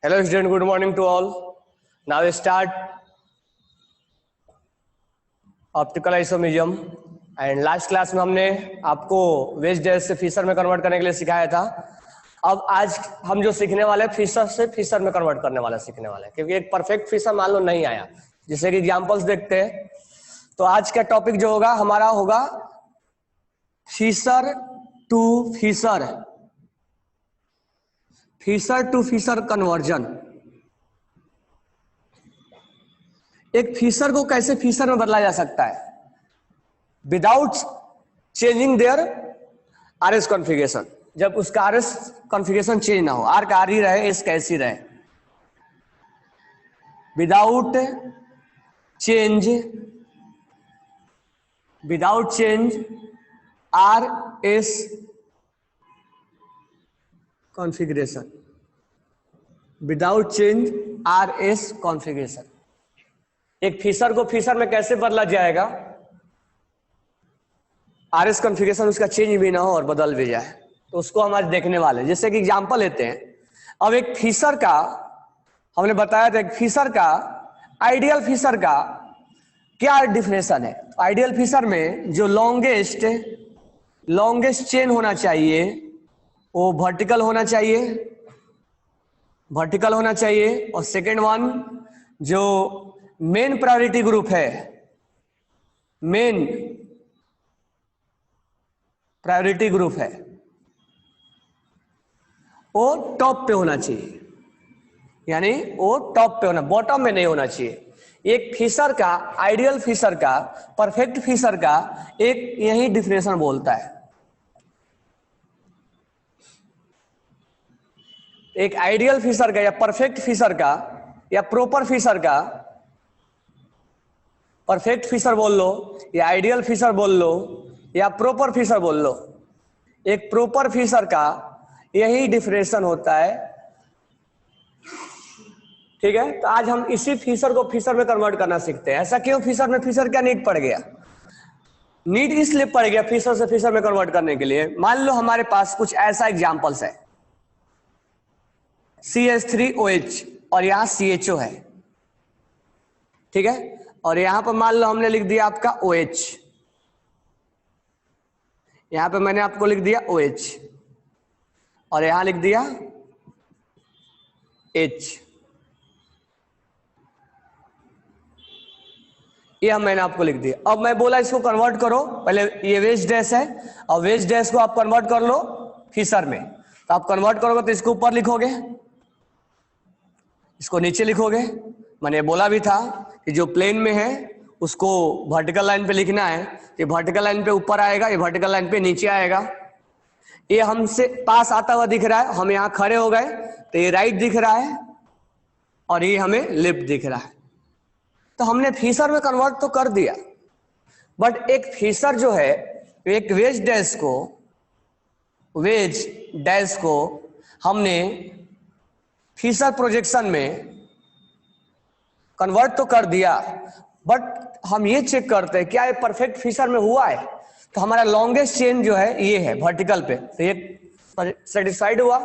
Hello student, good morning to all. Now we start optical isomerism and last class में हमने आपको veg dash से Fisher में convert करने के लिए सिखाया था। अब आज हम जो सीखने वाले फिशर से फिशर में कन्वर्ट करने वाला सीखने वाले, क्योंकि एक परफेक्ट फिशर मान लो नहीं आया, जैसे कि एग्जांपल्स देखते हैं। तो आज का टॉपिक जो होगा हमारा होगा Fischer to Fischer, Fischer to Fischer conversion. एक फिशर को कैसे फिशर में बदला जा सकता है without changing their RS configuration. जब उसका आरएस कॉन्फ़िगरेशन चेंज ना हो, आर का आर ही रहे, एस कैसी रहे, without change R S configuration, without change R S configuration. एक फिशर को फिशर में कैसे बदला जाएगा, आरएस कॉन्फ़िगरेशन उसका चेंज भी ना हो और बदल भी जाए, तो उसको हम आज देखने वाले हैं। जैसे कि एग्जांपल लेते हैं। अब एक फिशर का हमने बताया था, एक फिशर का आइडियल फिशर का क्या डेफिनेशन है। आइडियल फिशर में जो लॉन्गेस्ट चेन होना चाहिए वो वर्टिकल होना चाहिए, और सेकेंड वन जो मेन प्रायोरिटी ग्रुप है, मेन प्रायोरिटी ग्रुप है, वो टॉप पे होना चाहिए, यानी वो टॉप पे होना, बॉटम में नहीं होना चाहिए। एक फिशर का, आइडियल फिशर का, परफेक्ट फिशर का एक यही डिफिनेशन बोलता है। एक आइडियल फिशर का या परफेक्ट फिशर का या प्रॉपर फिशर का, परफेक्ट फिशर बोल लो या आइडियल फिशर बोल लो या प्रॉपर फिशर बोल लो, एक प्रॉपर फिशर का यही डिफिनेशन होता है। ठीक है, तो आज हम इसी फिशर को फिशर में कन्वर्ट करना सीखते हैं। ऐसा क्यों, फिशर में फिशर क्या नीड पड़ गया? नीड इसलिए पड़ गया फिशर से फिशर में कन्वर्ट करने के लिए। मान लो हमारे पास कुछ ऐसा एग्जांपल्स है, CH3OH और यहां CHO है, ठीक है, और यहां पर मान लो हमने लिख दिया आपका OH, यहां पे मैंने आपको लिख दिया OH और यहां लिख दिया H। ये मैंने आपको लिख दिया। अब मैं बोला इसको कन्वर्ट करो, पहले ये वेज डैश है और वेज डैश को आप कन्वर्ट कर लो फिशर में। तो आप कन्वर्ट करोगे तो इसको ऊपर लिखोगे, इसको नीचे लिखोगे। मैंने बोला भी था कि जो प्लेन में है उसको वर्टिकल लाइन पे लिखना है, ये वर्टिकल लाइन पे ऊपर आएगा, ये वर्टिकल लाइन पे नीचे आएगा। ये हमसे पास आता हुआ दिख रहा है, हम यहाँ खड़े हो गए तो ये राइट दिख रहा है और ये हमें लेफ्ट दिख रहा है। तो हमने फिशर में कन्वर्ट तो कर दिया, बट एक फिशर जो है, एक वेज डैश को हमने फिशर प्रोजेक्शन में कन्वर्ट तो कर दिया, बट हम ये चेक करते हैं क्या ये परफेक्ट फिशर में हुआ है। तो हमारा लॉन्गेस्ट चेन जो है ये है वर्टिकल पे, तो ये सेटिस्फाइड हुआ।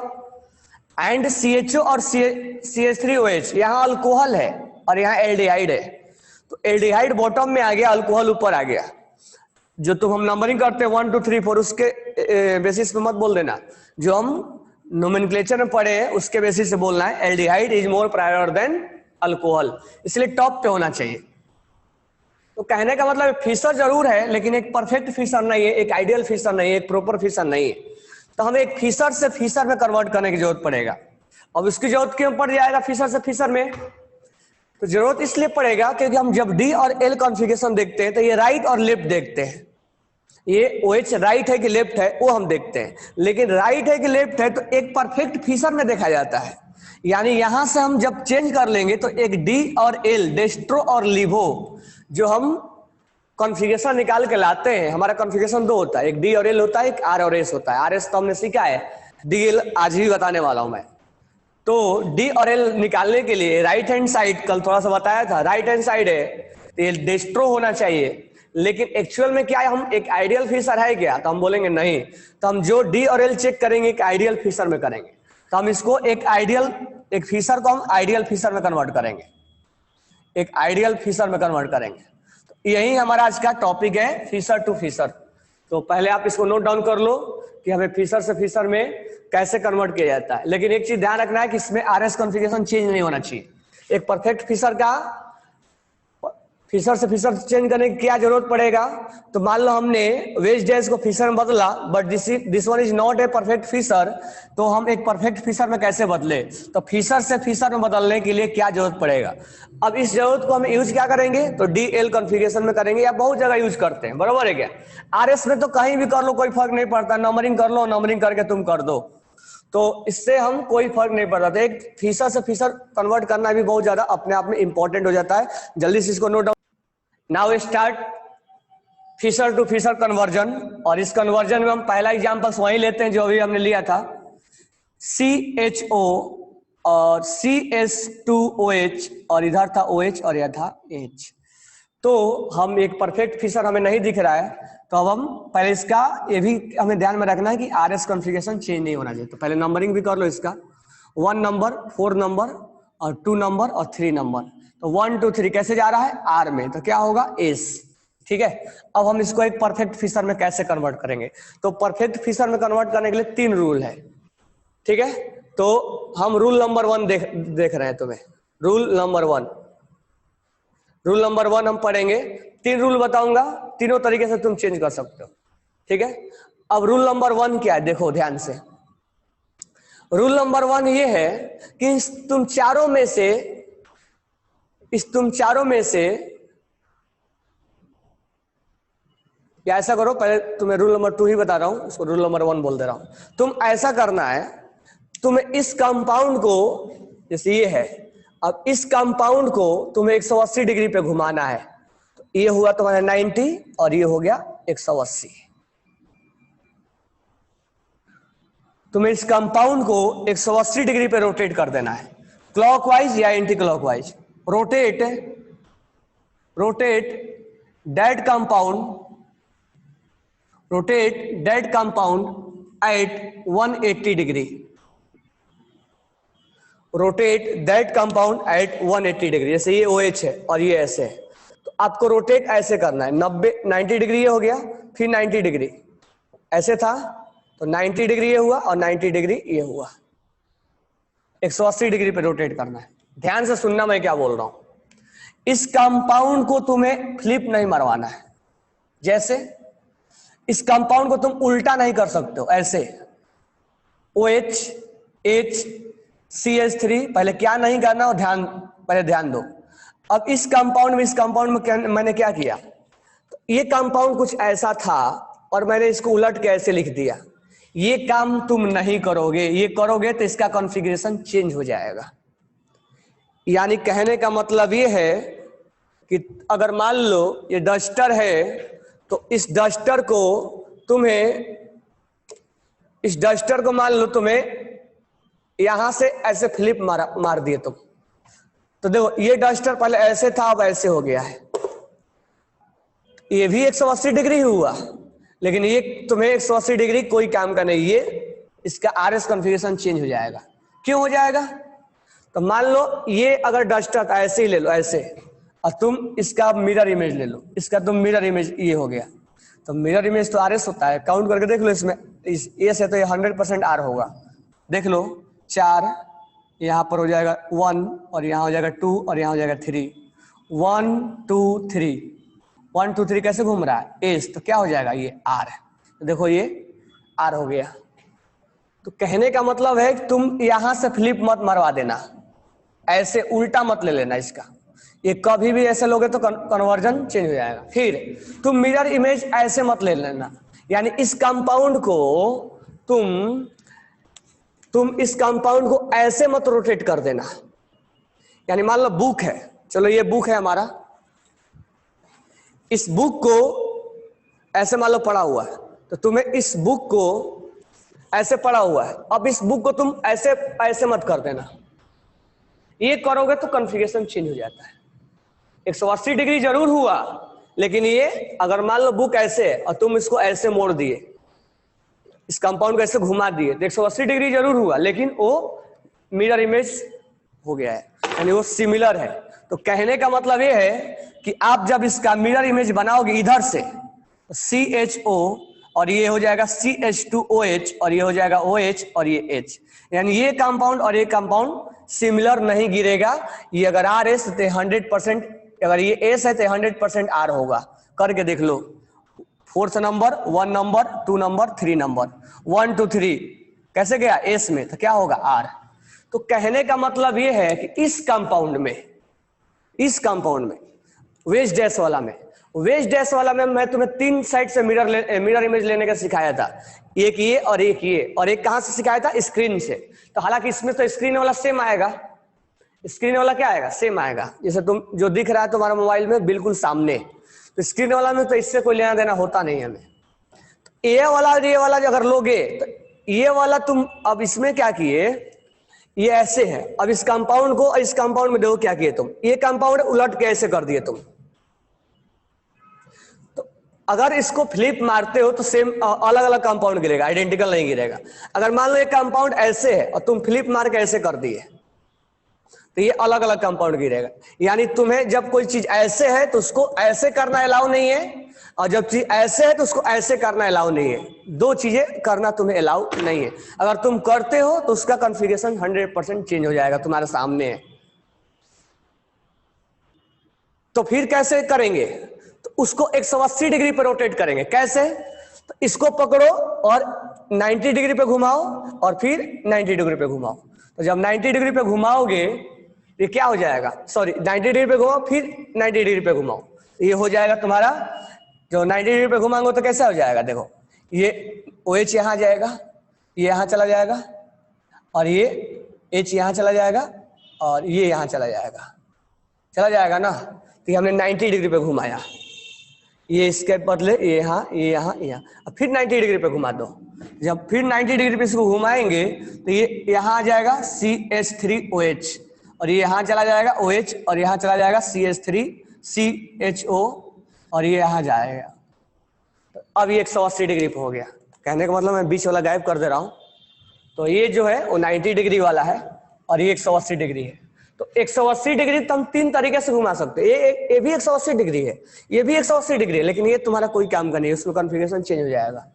एंड CHO और CH3OH, यहाँ अल्कोहल है और यहाँ एल्डिहाइड है, तो एल्डिहाइड बॉटम में आ गया, अल्कोहल ऊपर आ गया। जो तुम हम नंबरिंग करते हैं 1 2 3 4 उसके बेसिस पे मत बोल देना, जो हम नोमेनक्लेचर में पढ़े हैं उसके बेसिस से बोलना है। Aldehyde is more prior than alcohol, इसलिए टॉप पे होना चाहिए। तो कहने का मतलब फिशर जरूर है, लेकिन एक परफेक्ट फिशर नहीं है, एक आइडियल फिशर नहीं है, एक प्रॉपर फिशर नहीं है। तो हमें एक फिशर से फिशर में कन्वर्ट करने की जरूरत पड़ेगा। अब उसकी जरूरत क्यों पड़ जाएगा फिशर से फिशर में? तो जरूरत इसलिए पड़ेगा क्योंकि हम जब D और L कॉन्फ़िगरेशन देखते हैं तो ये राइट और लेफ्ट देखते हैं। ये OH राइट है कि लेफ्ट है वो हम देखते हैं, लेकिन राइट है कि लेफ्ट है तो एक परफेक्ट फिशर में देखा जाता है। यानी यहां से हम जब चेंज कर लेंगे तो एक D और L, डेस्ट्रो और लिवो, जो हम कॉन्फ़िगरेशन निकाल के लाते हैं, हमारा कॉन्फ़िगरेशन दो होता है, एक D और L होता है, एक R और S होता है। RS तो हमने सीखा है, DL आज ही बताने वाला हूं मैं। तो D और L निकालने के लिए राइट हैंड साइड, कल थोड़ा सा बताया था, राइट हैंड साइड है तो ये डेस्ट्रो होना चाहिए। लेकिन एक्चुअल में क्या है, हम एक आइडियल फिशर है क्या? तो हम बोलेंगे नहीं। तो हम जो D और L चेक करेंगे एक आइडियल फिशर में करेंगे, तो हम इसको एक आइडियल एक फिशर को हम आइडियल फिशर में कन्वर्ट करेंगे, एक आइडियल फिशर में कन्वर्ट करेंगे। तो यही हमारा आज का टॉपिक है, फिशर टू फिशर। तो पहले आप इसको नोट डाउन कर लो कि हमें फिशर से फिशर में कैसे कन्वर्ट किया जाता है। लेकिन एक चीज ध्यान रखना है कि इसमें आरएस कॉन्फ़िगरेशन चेंज नहीं होना चाहिए। एक परफेक्ट फिशर का फिशर से फिशर चेंज करने की क्या जरूरत पड़ेगा, तो मान लो हमने वेज डैश को फिशर में बदला, but this one is not a perfect Fischer, तो हम एक परफेक्ट फिशर में कैसे बदले, तो फिशर से फिशर में बदलने के लिए क्या जरूरत पड़ेगा। अब इस जरूरत को हम यूज क्या करेंगे, तो DL कॉन्फ़िगरेशन में करेंगे, या बहुत जगह यूज करते हैं, बराबर है क्या। आरएस में तो कहीं भी कर लो कोई फर्क नहीं पड़ता, नंबरिंग कर लो, नंबरिंग करके तुम कर दो, तो इससे हम कोई फर्क नहीं पड़ता। तो एक फिशर से फिशर कन्वर्ट करना भी बहुत ज्यादा अपने आप में इंपॉर्टेंट हो जाता है। जल्दी से इसको note down. Now start Fischer to Fischer conversion, और इस कन्वर्जन में हम पहला एग्जांपल वही लेते हैं जो अभी हमने लिया था, CHO और CS2OH, और इधर था OH और यह था H। तो हम एक परफेक्ट फिशर हमें नहीं दिख रहा है, तो अब हम पहले इसका ये भी हमें ध्यान में रखना है कि आरएस कॉन्फ़िगरेशन चेंज नहीं होना चाहिए। तो पहले नंबरिंग भी कर लो इसका, 1 नंबर, 4 नंबर और 2 नंबर और 3 नंबर। तो 1 2 3 कैसे जा रहा है, आर में, तो क्या होगा एस, ठीक है। अब हम इसको एक परफेक्ट फिशर में कैसे कन्वर्ट करेंगे, तो परफेक्ट फिशर में कन्वर्ट करने के लिए 3 रूल है, ठीक है। तो हम रूल नंबर 1 देख रहे हैं तुम्हें, रूल नंबर 1 हम पढ़ेंगे। 3 रूल बताऊंगा, तीनों तरीके से तुम चेंज कर सकते हो, ठीक है। अब रूल नंबर 1 क्या है, देखो ध्यान से। रूल नंबर 1 ये है कि तुम चारों में से या ऐसा करो, पहले तुम्हें रूल नंबर 2 ही बता रहा हूं, उसको रूल नंबर 1 बोल दे रहा हूं। तुम ऐसा करना है, तुम्हें इस कंपाउंड को, जैसे ये है, अब इस कंपाउंड को तुम्हें 180 डिग्री पे घुमाना है। तो ये हुआ तुम्हारा 90 और ये हो गया 180। तुम्हें इस कंपाउंड को 180 डिग्री पे रोटेट कर देना है, क्लॉकवाइज या anti clockwise. Rotate that compound at 180 degree. Rotate that compound at 180 degree. जैसे ये OH है और ये ऐसे है, तो आपको रोटेट ऐसे करना है, 90 डिग्री ये हो गया, फिर 90 डिग्री ऐसे था, तो 90 डिग्री ये हुआ और 90 डिग्री ये हुआ, 180 डिग्री पे रोटेट करना है। ध्यान से सुनना मैं क्या बोल रहा हूं। इस कंपाउंड को तुम्हें फ्लिप नहीं मरवाना है, जैसे इस कंपाउंड को तुम उल्टा नहीं कर सकते हो, ऐसे OH H CH3 पहले क्या नहीं करना हो, पहले ध्यान दो। अब इस कंपाउंड में मैंने क्या किया, तो ये कंपाउंड कुछ ऐसा था और मैंने इसको उलट के ऐसे लिख दिया। ये काम तुम नहीं करोगे, ये करोगे तो इसका कॉन्फ़िगरेशन चेंज हो जाएगा। यानी कहने का मतलब ये है कि अगर मान लो ये डस्टर है, तो इस डस्टर को मान लो तुम्हें यहां से ऐसे फ्लिप मार दिए तुम, तो देखो ये डस्टर पहले ऐसे था, अब ऐसे हो गया है। ये भी 180 डिग्री हुआ, लेकिन ये तुम्हें 180 डिग्री कोई काम का नहीं, ये इसका आरएस कॉन्फ़िगरेशन चेंज हो जाएगा। क्यों हो जाएगा, तो मान लो ये अगर डस्टर था, ऐसे ही ले लो ऐसे, और तुम इसका मिरर इमेज ले लो, इसका तुम मिरर इमेज ये हो गया, तो मिरर इमेज तो आरएस होता है, काउंट करके देख लो। इसमें ये से तो ये 100% आर होगा, देख लो 4, यहां पर हो जाएगा 1 और यहां हो जाएगा 2 और यहां हो जाएगा 3, 1 2 3, 1 2 3 कैसे घूम रहा है, एस, तो क्या हो जाएगा, ये आर है, तो देखो ये आर हो गया। तो कहने का मतलब है कि तुम यहां से फ्लिप मत मरवा देना, ऐसे उल्टा मत ले लेना इसका, ये कभी भी ऐसे लोगे तो कन्वर्जन चेंज हो जाएगा। फिर तुम मिरर इमेज ऐसे मत ले लेना, यानी इस कंपाउंड को तुम इस कंपाउंड को ऐसे मत रोटेट कर देना। यानी मान लो बुक है, चलो ये बुक है हमारा, इस बुक को ऐसे मान लो पड़ा हुआ है, तो तुम्हें इस बुक को ऐसे पड़ा हुआ है, अब इस बुक को तुम ऐसे ऐसे मत कर देना, ये करोगे तो कॉन्फ़िगरेशन चेंज हो जाता है। 180 डिग्री जरूर हुआ, लेकिन ये अगर मान लो बुक ऐसे है और तुम इसको ऐसे मोड़ दिए, इस कंपाउंड को ऐसे घुमा दिए, तो 180 डिग्री जरूर हुआ, लेकिन वो मिरर इमेज हो गया है, यानी वो सिमिलर है। तो कहने का मतलब ये है कि आप जब इसका मिरर इमेज बनाओगे इधर से, CHO और ये हो जाएगा CH2OH और ये हो जाएगा OH और ये H, यानी ये कंपाउंड और ये कंपाउंड सिमिलर नहीं गिरेगा। ये अगर R है तो 100%, अगर ये S है तो 100% R होगा। करके देख लो, 4th number, 1 number, 2 number, 3 number, 1 2 3 कैसे गया S में, तो क्या होगा R। तो कहने का मतलब ये है कि इस कंपाउंड में वेज डैश वाला में मैं तुम्हें 3 साइड से मिरर इमेज लेने का सिखाया था, एक ये और एक ये, और एक कहां से सिखाया था, स्क्रीन से। तो हालांकि इसमें तो स्क्रीन वाला सेम आएगा, स्क्रीन वाला क्या आएगा, सेम आएगा। जैसे तुम जो दिख रहा है तुम्हारा मोबाइल में बिल्कुल सामने, तो स्क्रीन वाला में तो इससे कोई लेना देना होता नहीं हमें। तो ये वाला जो अगर लोगे तो ये वाला तुम अब इसमें क्या किए, ये ऐसे है। अब इस कंपाउंड को इस कंपाउंड में देखो क्या किए तुम, ये कंपाउंड उलट के ऐसे कर दिए तुम। तो अगर इसको फ्लिप मारते हो तो सेम अलग अलग कंपाउंड गिरेगा, आइडेंटिकल नहीं गिरेगा। अगर मान लो ये कंपाउंड ऐसे है और तुम फ्लिप मार के ऐसे कर दिए तो ये अलग अलग कंपाउंड गिरेगा। यानी तुम्हें जब कोई चीज ऐसे है तो उसको ऐसे करना अलाउ नहीं है, और जब चीज ऐसे है तो उसको ऐसे करना अलाउ नहीं है। 2 चीजें करना तुम्हें अलाउ नहीं है। अगर तुम करते हो तो उसका कॉन्फ़िगरेशन 100% चेंज हो जाएगा, तुम्हारे सामने है। तो फिर कैसे करेंगे, तो उसको 180 डिग्री पर रोटेट करेंगे। कैसे, तो इसको पकड़ो और 90 डिग्री पे घुमाओ और फिर 90 डिग्री पे घुमाओ। तो जब 90 डिग्री पे घुमाओगे ये क्या हो जाएगा, सॉरी 90 डिग्री पे घुमाओ फिर 90 डिग्री पे घुमाओ, ये हो जाएगा तुम्हारा जो 90 डिग्री पे घुमाओगे तो कैसा हो जाएगा, देखो ये OH यहाँ जाएगा, ये यहाँ चला जाएगा, और ये H यहाँ चला जाएगा, और ये यहाँ चला जाएगा ना। तो हमने 90 डिग्री पे घुमाया, ये इसके बदले ये यहाँ, ये यहाँ, यहाँ, अब फिर 90 डिग्री पे घुमा दो। जब फिर 90 डिग्री पे इसको घुमाएंगे तो ये यहाँ आ जाएगा CH3OH, और ये यहाँ चला जाएगा OH, और यहाँ चला जाएगा CH3CHO, और ये यहाँ जाएगा। तो अब ये 180 डिग्री पे हो गया। कहने का मतलब मैं बीच वाला गायब कर दे रहा हूँ। तो ये जो है वो 90 डिग्री वाला है और ये 180 डिग्री है। तो 180 डिग्री तुम 3 तरीके से घुमा सकते हो। ये भी 180 डिग्री है, ये भी 180 डिग्री है, लेकिन ये तुम्हारा कोई काम का नहीं है, उसमें कॉन्फ़िगरेशन चेंज हो जाएगा।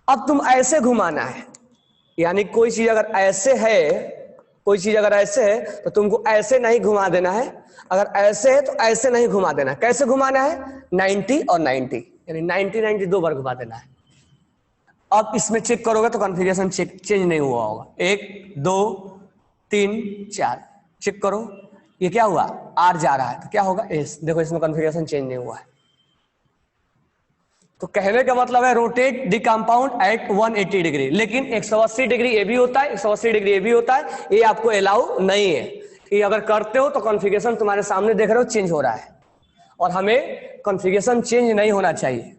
अब तुम ऐसे घुमाना है, यानी कोई चीज अगर ऐसे है तो तुमको ऐसे नहीं घुमा देना है, अगर ऐसे है तो ऐसे नहीं घुमा देना। कैसे घुमाना है, 90 और 90, यानी 90 2 बार घुमा देना है। अब इसमें चेक करोगे तो कॉन्फ़िगरेशन चेंज नहीं हुआ होगा। 1 2 3 4 चेक करो, ये क्या हुआ, R जा रहा है तो क्या होगा S। देखो इसमें कॉन्फ़िगरेशन चेंज नहीं हुआ है। तो कहने का मतलब है rotate the compound at 180 degree, लेकिन 180 डिग्री ये भी होता है, 180 डिग्री ये भी होता है, ये आपको अलाउ नहीं है। ये अगर करते हो तो कॉन्फ़िगरेशन तुम्हारे सामने देख रहे हो चेंज हो रहा है, और हमें कॉन्फ़िगरेशन चेंज नहीं होना चाहिए।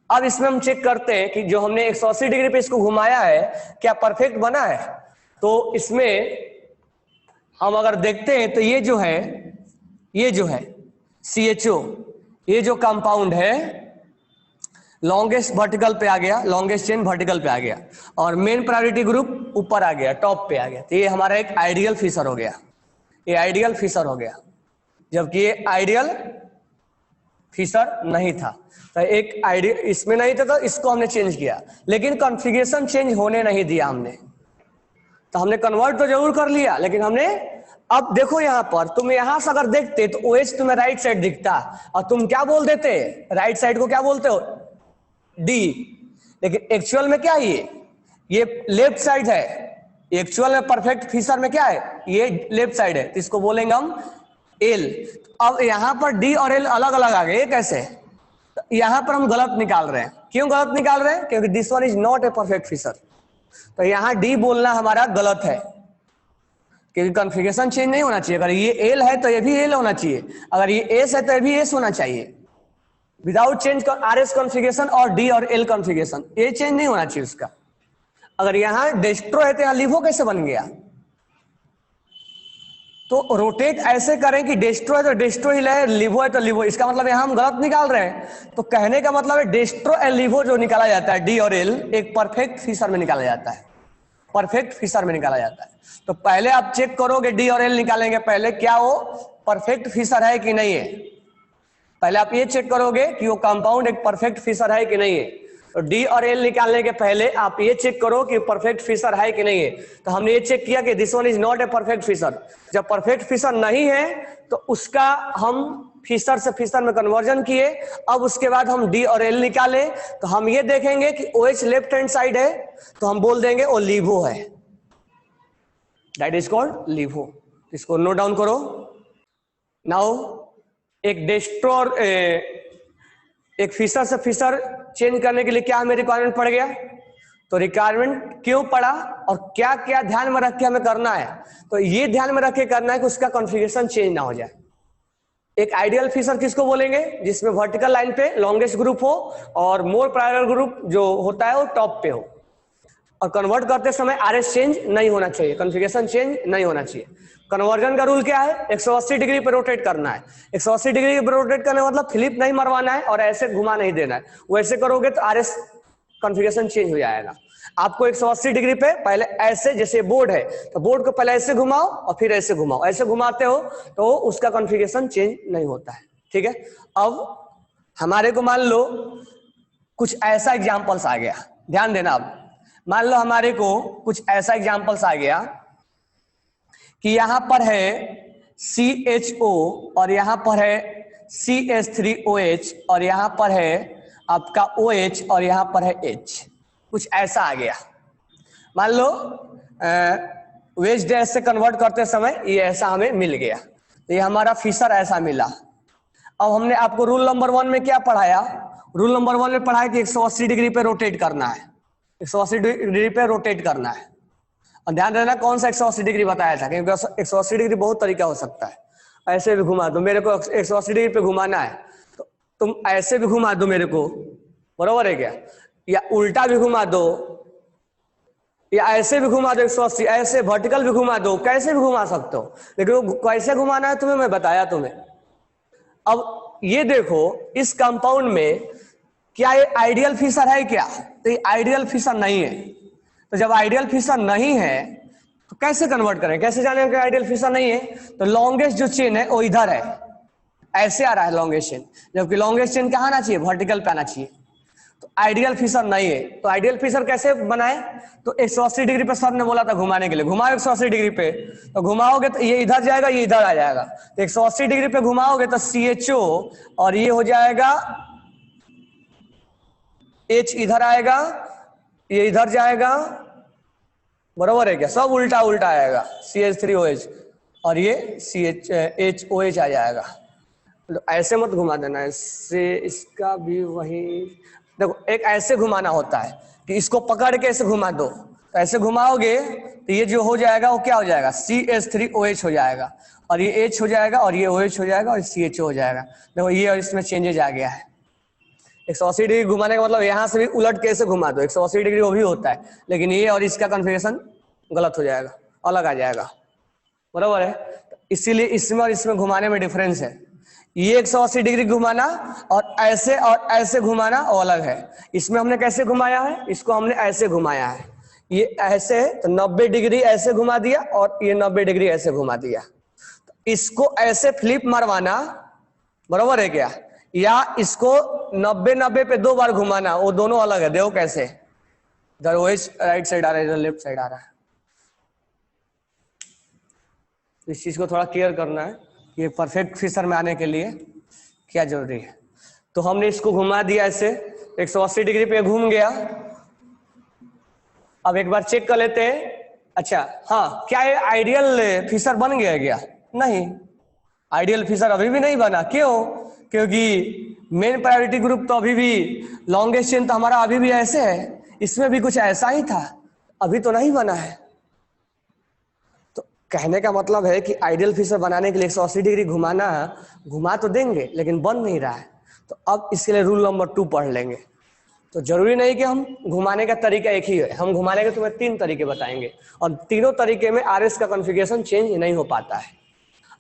अब इसमें हम चेक करते हैं कि जो हमने 180 डिग्री पे इसको घुमाया है क्या परफेक्ट बना है। तो इसमें हम अगर देखते हैं तो ये जो है CHO, ये जो कंपाउंड है लॉन्गेस्ट वर्टिकल पे आ गया, लॉन्गेस्ट चेन वर्टिकल पे आ गया, और मेन प्रायोरिटी ग्रुप ऊपर आ गया, टॉप पे आ गया। तो ये हमारा एक आइडियल फिशर हो गया, ये आइडियल फिशर हो गया, जबकि ये आइडियल फिशर नहीं था। तो एक आइडियल इसमें नहीं था तो इसको हमने चेंज किया, लेकिन कॉन्फ़िगरेशन चेंज होने नहीं दिया हमने। तो हमने कन्वर्ट तो जरूर कर लिया, लेकिन हमने अब देखो यहां पर तुम यहां से अगर देखते तो OH तुम्हें राइट साइड दिखता, और तुम क्या बोल देते, राइट साइड को क्या बोलते हो, D, लेकिन एक्चुअल में क्या है ये लेफ्ट साइड है। एक्चुअल में परफेक्ट फिशर में क्या है, ये लेफ्ट साइड है, तो इसको बोलेंगे हम L। अब यहां पर D और L अलग अलग आ गए, कैसे, तो यहां पर हम गलत निकाल रहे हैं। क्यों गलत निकाल रहे हैं, क्योंकि this one is not a perfect Fischer. तो यहां D बोलना हमारा गलत है, क्योंकि कॉन्फ़िगरेशन चेंज नहीं होना चाहिए। अगर ये L है तो ये भी L होना चाहिए, अगर ये S है तो ये भी S होना चाहिए। विदाउट चेंज RS कॉन्फ़िगरेशन और D और L कॉन्फ़िगरेशन ये चेंज नहीं होना चाहिए उसका। अगर यहां डेस्ट्रो है तो यहां लिवो कैसे बन गया। तो रोटेट ऐसे करें कि डेस्ट्रो है तो डेस्ट्रो ही रहे, लिवो है तो लिवो, इसका मतलब यहां हम गलत निकाल रहे हैं। तो कहने का मतलब है डेस्ट्रो एंड लिवो जो निकाला जाता है D और L एक परफेक्ट फिशर में निकाला जाता है। परफेक्ट फिशर में निकाला जाता है। तो पहले आप चेक करोगे डी और एल निकालेंगे पहले, क्या वो परफेक्ट फिशर है कि नहीं है। पहले आप ये चेक करोगे कि वो कंपाउंड एक परफेक्ट फिशर है कि नहीं है। तो डी और एल निकालने के पहले आप ये चेक करो कि परफेक्ट फिशर है कि नहीं है। तो हमने ये चेक किया कि this one is not a perfect Fischer. जब परफेक्ट फिशर नहीं है तो उसका हम फिशर से फिशर में कन्वर्जन किए। अब उसके बाद हम डी और एल निकाले तो हम ये देखेंगे कि OH लेफ्ट हैंड साइड है तो हम बोल देंगे वो लिवो है, दैट इज कॉल्ड लिवो। इसको नोट डाउन करो। नाउ एक डेस्ट्रोर एक फिशर से फिशर चेंज करने के लिए क्या हमें रिक्वायरमेंट पड़ गया, तो रिक्वायरमेंट क्यों पड़ा और क्या क्या ध्यान में रख के हमें करना है। तो ये ध्यान में रख के करना है कि उसका कॉन्फ़िगरेशन चेंज ना हो जाए। एक आइडियल फिशर किसको बोलेंगे, जिसमें वर्टिकल लाइन पे लॉन्गेस्ट ग्रुप हो और मोर पैरेलल ग्रुप जो होता है वो टॉप पे हो, और कन्वर्ट करते समय RS चेंज नहीं होना चाहिए, कॉन्फ़िगरेशन चेंज नहीं होना चाहिए। कन्वर्जन का रूल क्या है, 180 डिग्री पे रोटेट करना है। 180 डिग्री पे रोटेट करने का मतलब फ्लिप नहीं मरवाना है और ऐसे घुमा नहीं देना है। वैसे करोगे तो RS कॉन्फ़िगरेशन चेंज हो जाएगा। आपको 180 डिग्री पे पहले ऐसे, जैसे बोर्ड है तो बोर्ड को पहले ऐसे घुमाओ और फिर ऐसे घुमाओ, ऐसे घुमाते हो तो उसका कॉन्फ़िगरेशन चेंज नहीं होता है। ठीक है, अब हमारे को मान लो कुछ ऐसा एग्जाम्पल्स आ गया, ध्यान देना। अब मान लो हमारे को कुछ ऐसा एग्जाम्पल्स आ गया कि यहां पर है CHO और यहां पर है CH3OH और यहां पर है आपका OH और यहां पर है H। कुछ ऐसा आ गया, मान लो वेज डैश से कन्वर्ट करते समय ये ऐसा हमें मिल गया, तो ये हमारा फिशर ऐसा मिला। अब हमने आपको रूल नंबर 1 में क्या पढ़ाया, रूल नंबर 1 में पढ़ाया कि 180 डिग्री पे रोटेट करना है, 180 डिग्री पे रोटेट करना है। और ध्यान देना कौन सा 180 डिग्री बताया था, क्योंकि 180 डिग्री बहुत तरीका हो सकता है। ऐसे भी घुमा दो, मेरे को 180 डिग्री पे घुमाना है तो तुम ऐसे भी घुमा दो मेरे को, बरोबर है क्या, या उल्टा भी घुमा दो, या ऐसे भी घुमा दो 180, ऐसे वर्टिकल भी घुमा दो, कैसे भी घुमा सकते हो, लेकिन कैसे घुमाना है तुम्हें मैं बताया तुम्हें। अब ये देखो इस कंपाउंड में क्या ये आइडियल फिशर है क्या, तो ये आइडियल फिशर नहीं है। तो जब आइडियल फिशर नहीं है तो कैसे कन्वर्ट करें, कैसे जाने कि आइडियल फिशर नहीं है। तो लॉन्गेस्ट जो चेन है वो इधर है, ऐसे आ रहा है लॉन्गेस्ट चेन, जबकि लॉन्गेस्ट चेन कहाँ आना चाहिए, वर्टिकल पे आना चाहिए। तो आइडियल फिशर नहीं है। तो आइडियल फिशर कैसे बनाए, तो 180 डिग्री पे सर ने बोला था घुमाने के लिए, घुमाओ 180 डिग्री पे, तो घुमाओगे तो ये इधर जाएगा, ये इधर आ जाएगा। तो 180 डिग्री पे घुमाओगे तो CHO और ये हो जाएगा H, इधर आएगा, ये इधर जाएगा, बरोबर है क्या, सब उल्टा उल्टा आएगा, CH3OH और ये HOH आ जाएगा। तो ऐसे मत घुमा देना, इससे इसका भी वही देखो, एक ऐसे घुमाना होता है कि इसको पकड़ के ऐसे घुमा दो, तो ऐसे घुमाओगे तो ये जो हो जाएगा वो क्या हो जाएगा, CH3OH हो जाएगा, और ये H हो जाएगा, और ये OH हो जाएगा, और CHO हो जाएगा। देखो ये और इसमें चेंजेज आ गया है। 180 डिग्री घुमाने का मतलब यहां से भी उलट के ऐसे घुमा दो, 180 डिग्री वो भी होता है, लेकिन ये और इसका कन्फिगरेशन गलत हो जाएगा, अलग आ जाएगा, बराबर है। इसीलिए इसमें और इसमें घुमाने में डिफरेंस है। ये 180 डिग्री घुमाना और ऐसे घुमाना वो अलग है। इसमें हमने कैसे घुमाया है, इसको हमने ऐसे घुमाया है, ये ऐसे तो 90 डिग्री ऐसे घुमा दिया और ये 90 डिग्री ऐसे घुमा दिया। तो इसको ऐसे फ्लिप मारवाना, बराबर है क्या, या इसको 90 पे 2 बार घुमाना, वो दोनों अलग है। देखो कैसे, इधर OH राइट साइड आ रहा है, इधर लेफ्ट साइड आ रहा है। इस चीज को थोड़ा क्लियर करना है, ये परफेक्ट फिशर में आने के लिए क्या जरूरी है। तो हमने इसको घुमा दिया ऐसे, 180 डिग्री पे घूम गया। अब एक बार चेक कर लेते हैं, अच्छा हाँ, क्या ये आइडियल फिशर बन गया क्या, नहीं, आइडियल फिशर अभी भी नहीं बना। क्यों, क्योंकि मेन प्रायोरिटी ग्रुप तो अभी भी, लॉन्गेस्ट चेन तो हमारा अभी भी ऐसे है, इसमें भी कुछ ऐसा ही था, अभी तो नहीं बना है। कहने का मतलब है कि आइडियल फिशर बनाने के लिए 180 डिग्री घुमा तो देंगे लेकिन बन नहीं रहा है। तो अब इसके लिए रूल नंबर 2 पढ़ लेंगे। तो जरूरी नहीं कि हम घुमाने का तरीका एक ही है, हम घुमाने के तुम्हें 3 तरीके बताएंगे और तीनों तरीके में RS का कॉन्फ़िगरेशन चेंज नहीं हो पाता है।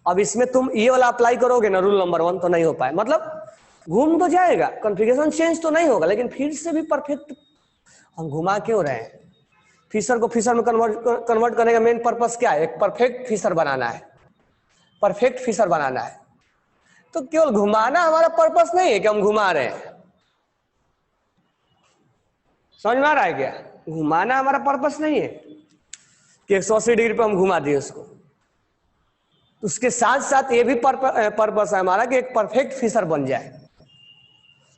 अब इसमें तुम ये वाला अप्लाई करोगे ना, रूल नंबर 1, तो नहीं हो पाए, मतलब घूम तो जाएगा, कॉन्फ़िगरेशन चेंज तो नहीं होगा, लेकिन फिर से भी परफेक्ट हम घुमा क्यों रहे हैं, फिशर को फिशर में कन्वर्ट करने का मेन पर्पस क्या है? एक परफेक्ट फिशर बनाना है, परफेक्ट फिशर बनाना है। तो केवल घुमाना हमारा पर्पस नहीं है कि हम घुमा रहे हैं, समझ में आ रहा है क्या? घुमाना हमारा पर्पस नहीं है कि 180 डिग्री पे हम घुमा दिए उसको। उसके साथ साथ ये भी पर्पस है हमारा कि एक परफेक्ट फिशर बन जाए।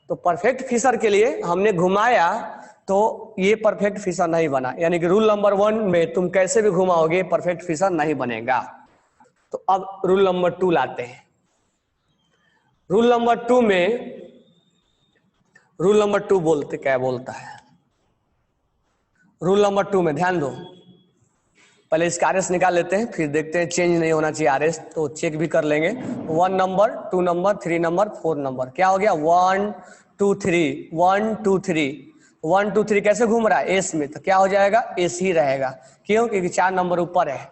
तो परफेक्ट फिशर के लिए हमने घुमाया तो ये परफेक्ट फिशर नहीं बना, यानी कि रूल नंबर 1 में तुम कैसे भी घुमाओगे परफेक्ट फिशर नहीं बनेगा। तो अब रूल नंबर 2 लाते हैं। रूल नंबर 2 में, रूल नंबर 2 बोलते क्या बोलता है? रूल नंबर 2 में ध्यान दो, पहले इसका आरएस निकाल लेते हैं, फिर देखते हैं चेंज नहीं होना चाहिए आरएस, तो चेक भी कर लेंगे। 1 नंबर, 2 नंबर, 3 नंबर, 4 नंबर, क्या हो गया? 1 2 3, 1 2 3, 1 2 3 कैसे घूम रहा है? एस में, तो क्या हो जाएगा? एस ही रहेगा। क्यों? क्योंकि 4 नंबर ऊपर है,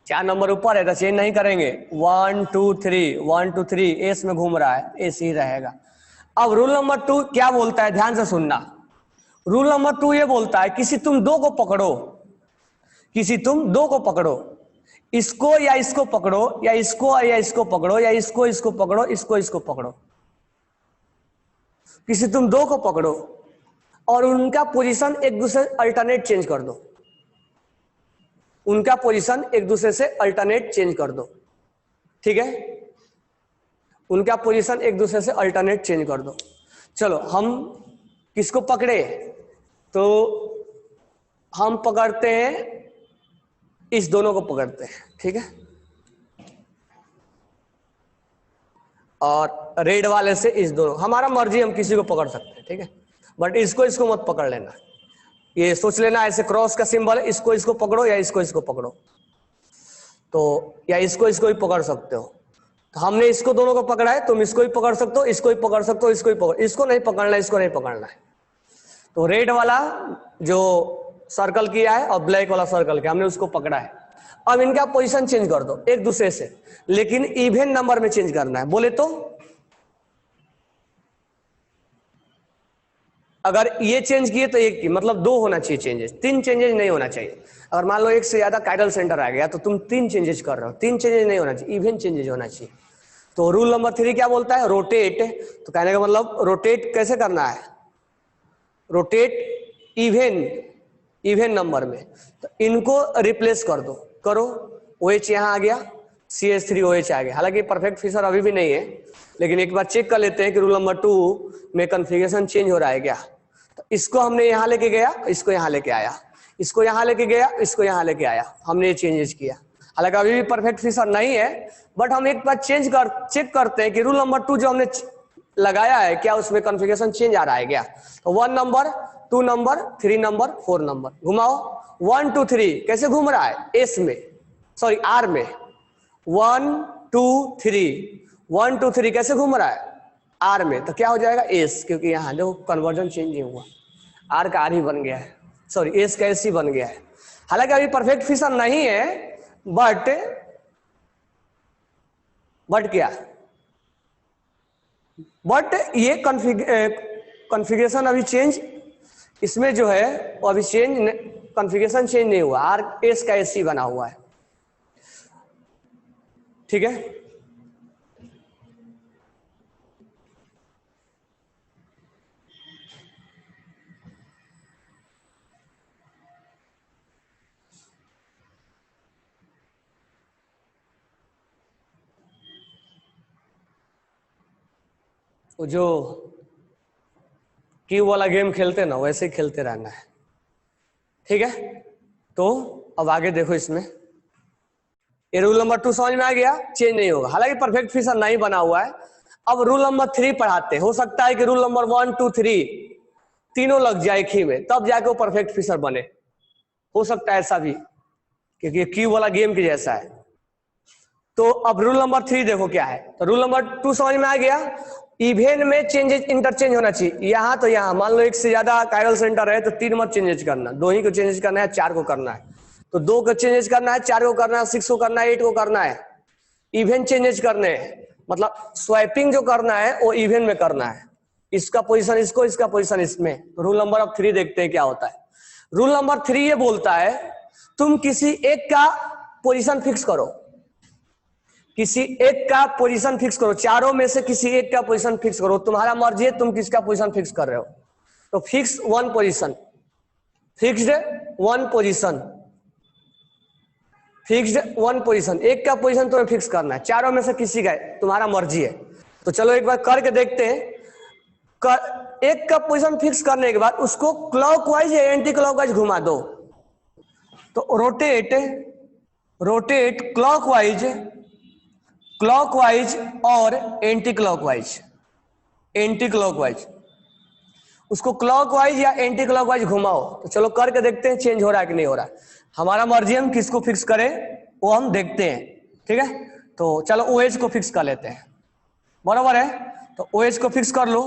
4 नंबर ऊपर है तो चेंज नहीं करेंगे। 1 2 3, 1 2 3 एस में घूम रहा है, एस ही रहेगा। अब रूल नंबर 2 क्या बोलता है? ध्यान से सुनना। रूल नंबर 2 ये बोलता है किसी तुम दो को पकड़ो, किसी तुम दो को पकड़ो, इसको या इसको पकड़ो, या इसको या इसको पकड़ो, या इसको इसको पकड़ो, इसको इसको पकड़ो। किसी तुम दो को पकड़ो और उनका पोजीशन एक दूसरे अल्टरनेट चेंज कर दो, उनका पोजीशन एक दूसरे से अल्टरनेट चेंज कर दो, ठीक है? उनका पोजीशन एक दूसरे से अल्टरनेट चेंज कर दो। चलो हम किसको पकड़े? तो हम पकड़ते हैं इस दोनों को पकड़ते हैं, ठीक है? और रेड वाले से इस दोनों, हमारा मर्जी, हम किसी को पकड़ सकते हैं, ठीक है? बट इसको इसको मत पकड़ लेना, ये सोच लेना ऐसे क्रॉस का सिंबल है, इसको इसको पकड़ो या इसको इसको पकड़ो, तो या इसको इसको भी पकड़ सकते हो। तो हमने इसको दोनों को पकड़ा है, तुम इसको भी पकड़ सकते हो, इसको भी पकड़ सकते हो, इसको भी पकड़, इसको नहीं पकड़ना है, इसको नहीं पकड़ना है। तो रेड वाला जो सर्कल किया है और ब्लैक वाला सर्कल किया, हमने उसको पकड़ा है। अब इनका पोजीशन चेंज कर दो एक दूसरे से, लेकिन इवन नंबर में चेंज करना है। बोले तो अगर ये चेंज किए तो एक की मतलब 2 होना चाहिए चेंजेस, 3 चेंजेस नहीं होना चाहिए। अगर मान लो एक से ज्यादा काइडल सेंटर आ गया तो तुम 3 चेंजेस कर रहे हो, 3 चेंजेस नहीं होना चाहिए, इवन चेंजेस होना चाहिए। तो रूल नंबर 3 क्या बोलता है? रोटेट। तो कहने का मतलब रोटेट कैसे करना है? रोटेट इवन नंबर में। तो इनको रिप्लेस कर दो, करो। OH यहाँ आ गया, CH3OH आ गया। हालांकि परफेक्ट फिशर अभी भी नहीं है, लेकिन एक बार चेक कर लेते हैं कि रूल नंबर 2 में कॉन्फ़िगरेशन चेंज हो रहा है क्या। तो इसको हमने यहाँ लेके गया, इसको यहाँ लेके आया, इसको यहाँ लेके गया, इसको यहाँ लेके आया, हमने ये चेंजेस किया। हालांकि अभी भी परफेक्ट फिशर नहीं है, बट हम एक बार चेक करते हैं कि रूल नंबर 2 जो हमने लगाया है क्या उसमें कॉन्फ़िगरेशन चेंज आ रहा है क्या। तो 1 नंबर, 2 नंबर, 3 नंबर, 4 नंबर घुमाओ। 1 2 3 कैसे घूम रहा है? एस में, सॉरी आर में। 1 2 3, 1 2 3 कैसे घूम रहा है? आर में। तो क्या हो जाएगा? एस, क्योंकि यहाँ जो कन्वर्जन चेंज नहीं हुआ, आर का आर ही बन गया है, सॉरी एस का एस ही बन गया है। हालांकि अभी परफेक्ट फिशर नहीं है, बट क्या, बट ये कॉन्फ़िगरेशन अभी चेंज, इसमें जो है वो अभी चेंज, कॉन्फ़िगरेशन चेंज नहीं हुआ, आर एस का एस ही बना हुआ है, ठीक है? जो क्यू वाला गेम खेलते ना वैसे ही खेलते रहना है, ठीक है? तो अब आगे देखो, इसमें ये रूल नंबर 2 समझ में आ गया, चेंज नहीं होगा। हालांकि परफेक्ट फिशर नहीं बना हुआ है। अब रूल नंबर 3 पढ़ाते, हो सकता है कि रूल नंबर 1 2 3 तीनों लग जाए एक ही में, तब जाके वो परफेक्ट फिशर बने, हो सकता है ऐसा भी, क्योंकि क्यू वाला गेम के जैसा है। तो अब रूल नंबर 3 देखो क्या है। तो रूल नंबर 2 समझ में आ गया, इवेन में चेंजेस इंटरचेंज होना चाहिए। यहाँ तो यहाँ मान लो एक से ज्यादा कायरल सेंटर है तो 3 मत चेंजेस करना, 2 ही को चेंजेस करना है, 4 को करना है। तो 2 को चेंजेस करना है, 4 को करना है, 6 को करना है, 8 को करना है। इवेन चेंजेस करने हैं, मतलब स्वैपिंग जो करना है वो इवेन में करना है। इसका पोजीशन इसको, इसका पोजीशन इसमें। तो रूल नंबर अब 3 देखते हैं क्या होता है। रूल नंबर 3 ये बोलता है तुम किसी एक का पोजीशन फिक्स करो, किसी एक का पोजीशन फिक्स करो, चारों में से किसी एक का पोजीशन फिक्स करो, तुम्हारा मर्जी है तुम किसका पोजीशन फिक्स कर रहे हो। तो fix one position, fixed one position, fixed one position, एक का पोजीशन तुम्हें फिक्स करना है, चारों में से किसी का, तुम्हारा मर्जी है। तो चलो एक बार करके देखते हैं। एक का पोजीशन फिक्स करने के बाद उसको क्लॉकवाइज या एंटी क्लॉकवाइज घुमा दो। तो रोटेट, रोटेट क्लॉकवाइज, क्लॉकवाइज और एंटी क्लॉकवाइज, एंटी क्लॉकवाइज, उसको क्लॉकवाइज या एंटी क्लॉकवाइज घुमाओ। तो चलो करके देखते हैं चेंज हो रहा है कि नहीं हो रहा है। हमारा मर्जी हम किसको फिक्स करें वो हम देखते हैं, ठीक है। तो चलो OH को फिक्स कर लेते हैं, बराबर है। तो OH को फिक्स कर लो।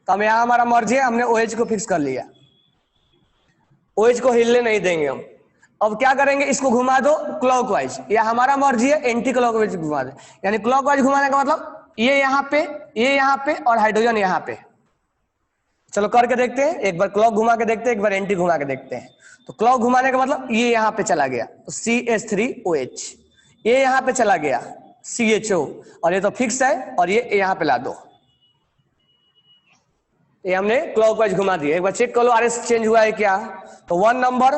तो हम यहां हमारा मर्जी है, हमने OH को फिक्स कर लिया, OH को हिलने नहीं देंगे हम। अब क्या करेंगे, इसको घुमा दो क्लॉकवाइज, या हमारा मर्जी है एंटी क्लॉकवाइज घुमा दे। यानी क्लॉकवाइज घुमाने का मतलब ये यहाँ पे, ये यहाँ पे और हाइड्रोजन यहाँ पे। चलो करके देखते हैं, एक बार क्लॉक घुमा के देखते हैं, एक बार एंटी घुमा के देखते हैं। तो क्लॉक घुमाने का मतलब ये यहाँ पे चला गया तो CH3OH, ये यहाँ पे चला गया CHO, और ये तो फिक्स है, और ये यहाँ पे ला दो। ये हमने क्लॉकवाइज घुमा दिया। एक बार चेक कर लो RS चेंज हुआ है क्या। तो 1 नंबर,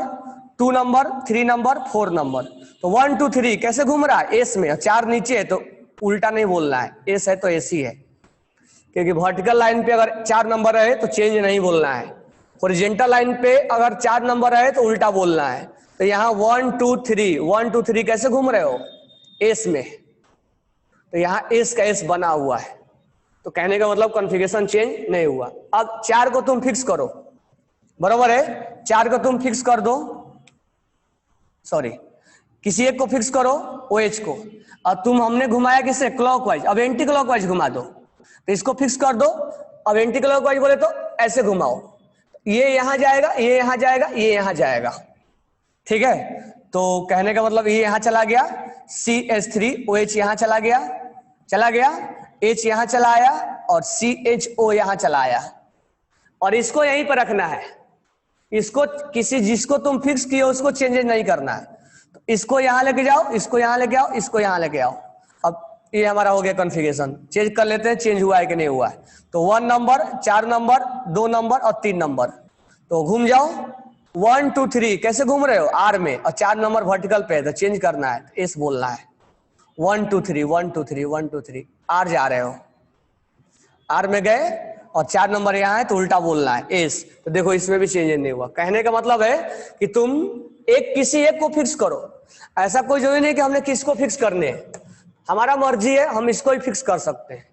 2 नंबर, 3 नंबर, 4 नंबर। तो 1 2 3 कैसे घूम रहा है, एस में, 4 नीचे है तो उल्टा नहीं बोलना है, एस है तो एसी है, क्योंकि वर्टिकल लाइन पे अगर 4 नंबर है तो चेंज नहीं बोलना है, हॉरिजॉन्टल लाइन पे अगर 4 नंबर है तो उल्टा बोलना है। तो यहाँ 1 2 3, 1 2 3 कैसे घूम रहे हो, एस में, तो यहाँ एस का एस बना हुआ है। तो कहने का मतलब कॉन्फ़िगरेशन चेंज नहीं हुआ। अब 4 को तुम फिक्स करो, बराबर है, 4 को तुम फिक्स कर दो, सॉरी किसी एक को फिक्स करो OH को, और तुम हमने घुमाया किसे, क्लॉकवाइज। अब एंटी क्लॉकवाइज घुमा दो, तो इसको फिक्स कर दो। अब एंटी क्लॉकवाइज बोले तो ऐसे घुमाओ, ये यहां जाएगा, ये यहां जाएगा, ये यहां जाएगा, ठीक है। तो कहने का मतलब ये यहां चला गया, CH3OH यहां चला गया, चला गया, H यहां चला आया, और CHO यहां चला आया, और इसको यहीं पर रखना है। इसको किसी जिसको तुम फिक्स किए उसको चेंज नहीं करना है। तो इसको यहां लेके जाओ, इसको यहां लेके आओ, इसको यहां लेके आओ। अब ये हमारा हो गया कॉन्फ़िगरेशन। चेंज कर लेते हैं चेंज हुआ है कि नहीं हुआ है। तो 1 नंबर, 4 नंबर, 2 नंबर और 3 नंबर। तो घूम जाओ 1 2 3, कैसे घूम रहे हो, R में, और 4 नंबर वर्टिकल पे है तो चेंज करना है, एस बोलना है। 1 2 3 1 2 3 1 2 3, R जा रहे हो, R में गए, और 4 नंबर यहाँ है तो उल्टा बोलना है, एस। तो देखो इसमें भी चेंज नहीं हुआ। कहने का मतलब है कि तुम किसी एक को फिक्स करो। ऐसा कोई जरूरी नहीं कि हमने किसको फिक्स करने हैं, हमारा मर्जी है हम इसको ही फिक्स कर सकते हैं,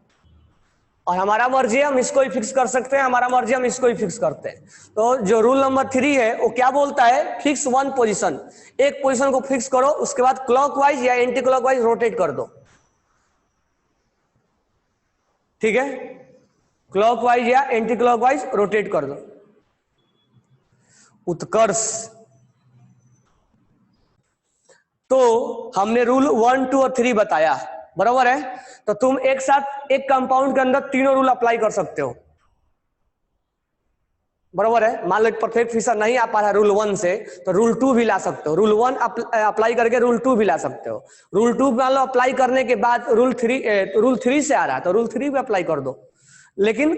और हमारा मर्जी है हम इसको ही फिक्स कर सकते हैं, हमारा मर्जी हम इसको ही फिक्स करते हैं। तो जो रूल नंबर 3 है वो क्या बोलता है, फिक्स वन पोजीशन, एक पोजीशन को फिक्स करो, उसके बाद क्लॉकवाइज या एंटी क्लॉकवाइज रोटेट कर दो, ठीक है। क्लॉकवाइज या एंटी क्लॉकवाइज रोटेट कर दो। उत्कर्ष, तो हमने रूल 1 2 और 3 बताया, बराबर है। तो तुम एक साथ एक कंपाउंड के अंदर तीनों रूल अप्लाई कर सकते हो, बराबर है। मान लो परफेक्ट फिशर नहीं आ पा रहा रूल 1 से, तो रूल 2 भी ला सकते हो। रूल 1 अप्लाई करके रूल 2 भी ला सकते हो। रूल 2 मान लो अप्लाई करने के बाद रूल 3 से आ रहा है तो रूल 3 भी अप्लाई कर दो। लेकिन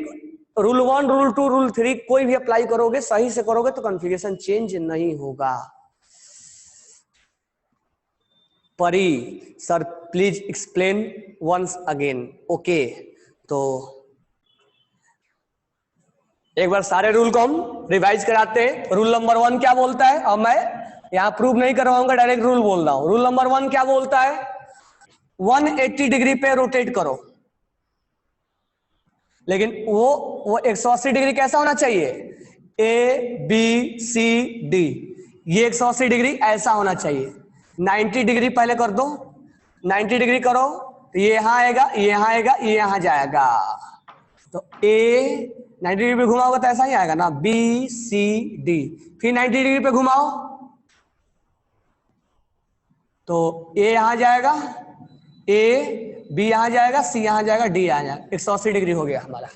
रूल 1, रूल 2, रूल 3 कोई भी अप्लाई करोगे, सही से करोगे तो कॉन्फ़िगरेशन चेंज नहीं होगा। परी sir please explain once again. Okay, तो एक बार सारे रूल को हम रिवाइज कराते हैं। रूल नंबर 1 क्या बोलता है, अब मैं यहां प्रूव नहीं करवाऊंगा, डायरेक्ट रूल बोल रहा हूं। रूल नंबर 1 क्या बोलता है, 180 डिग्री पे रोटेट करो, लेकिन वो 180 डिग्री कैसा होना चाहिए, ABCD, ये 180 डिग्री ऐसा होना चाहिए। 90 डिग्री पहले कर दो, 90 डिग्री करो तो ये यहां आएगा, ये यहां आएगा, ये यहां जाएगा। तो A 90 डिग्री पे घुमाओगे तो ऐसा ही आएगा ना, BCD। फिर 90 डिग्री पे घुमाओ तो A यहां जाएगा, B यहां जाएगा, C यहां जाएगा, D यहां जाएगा। 180 डिग्री हो गया हमारा,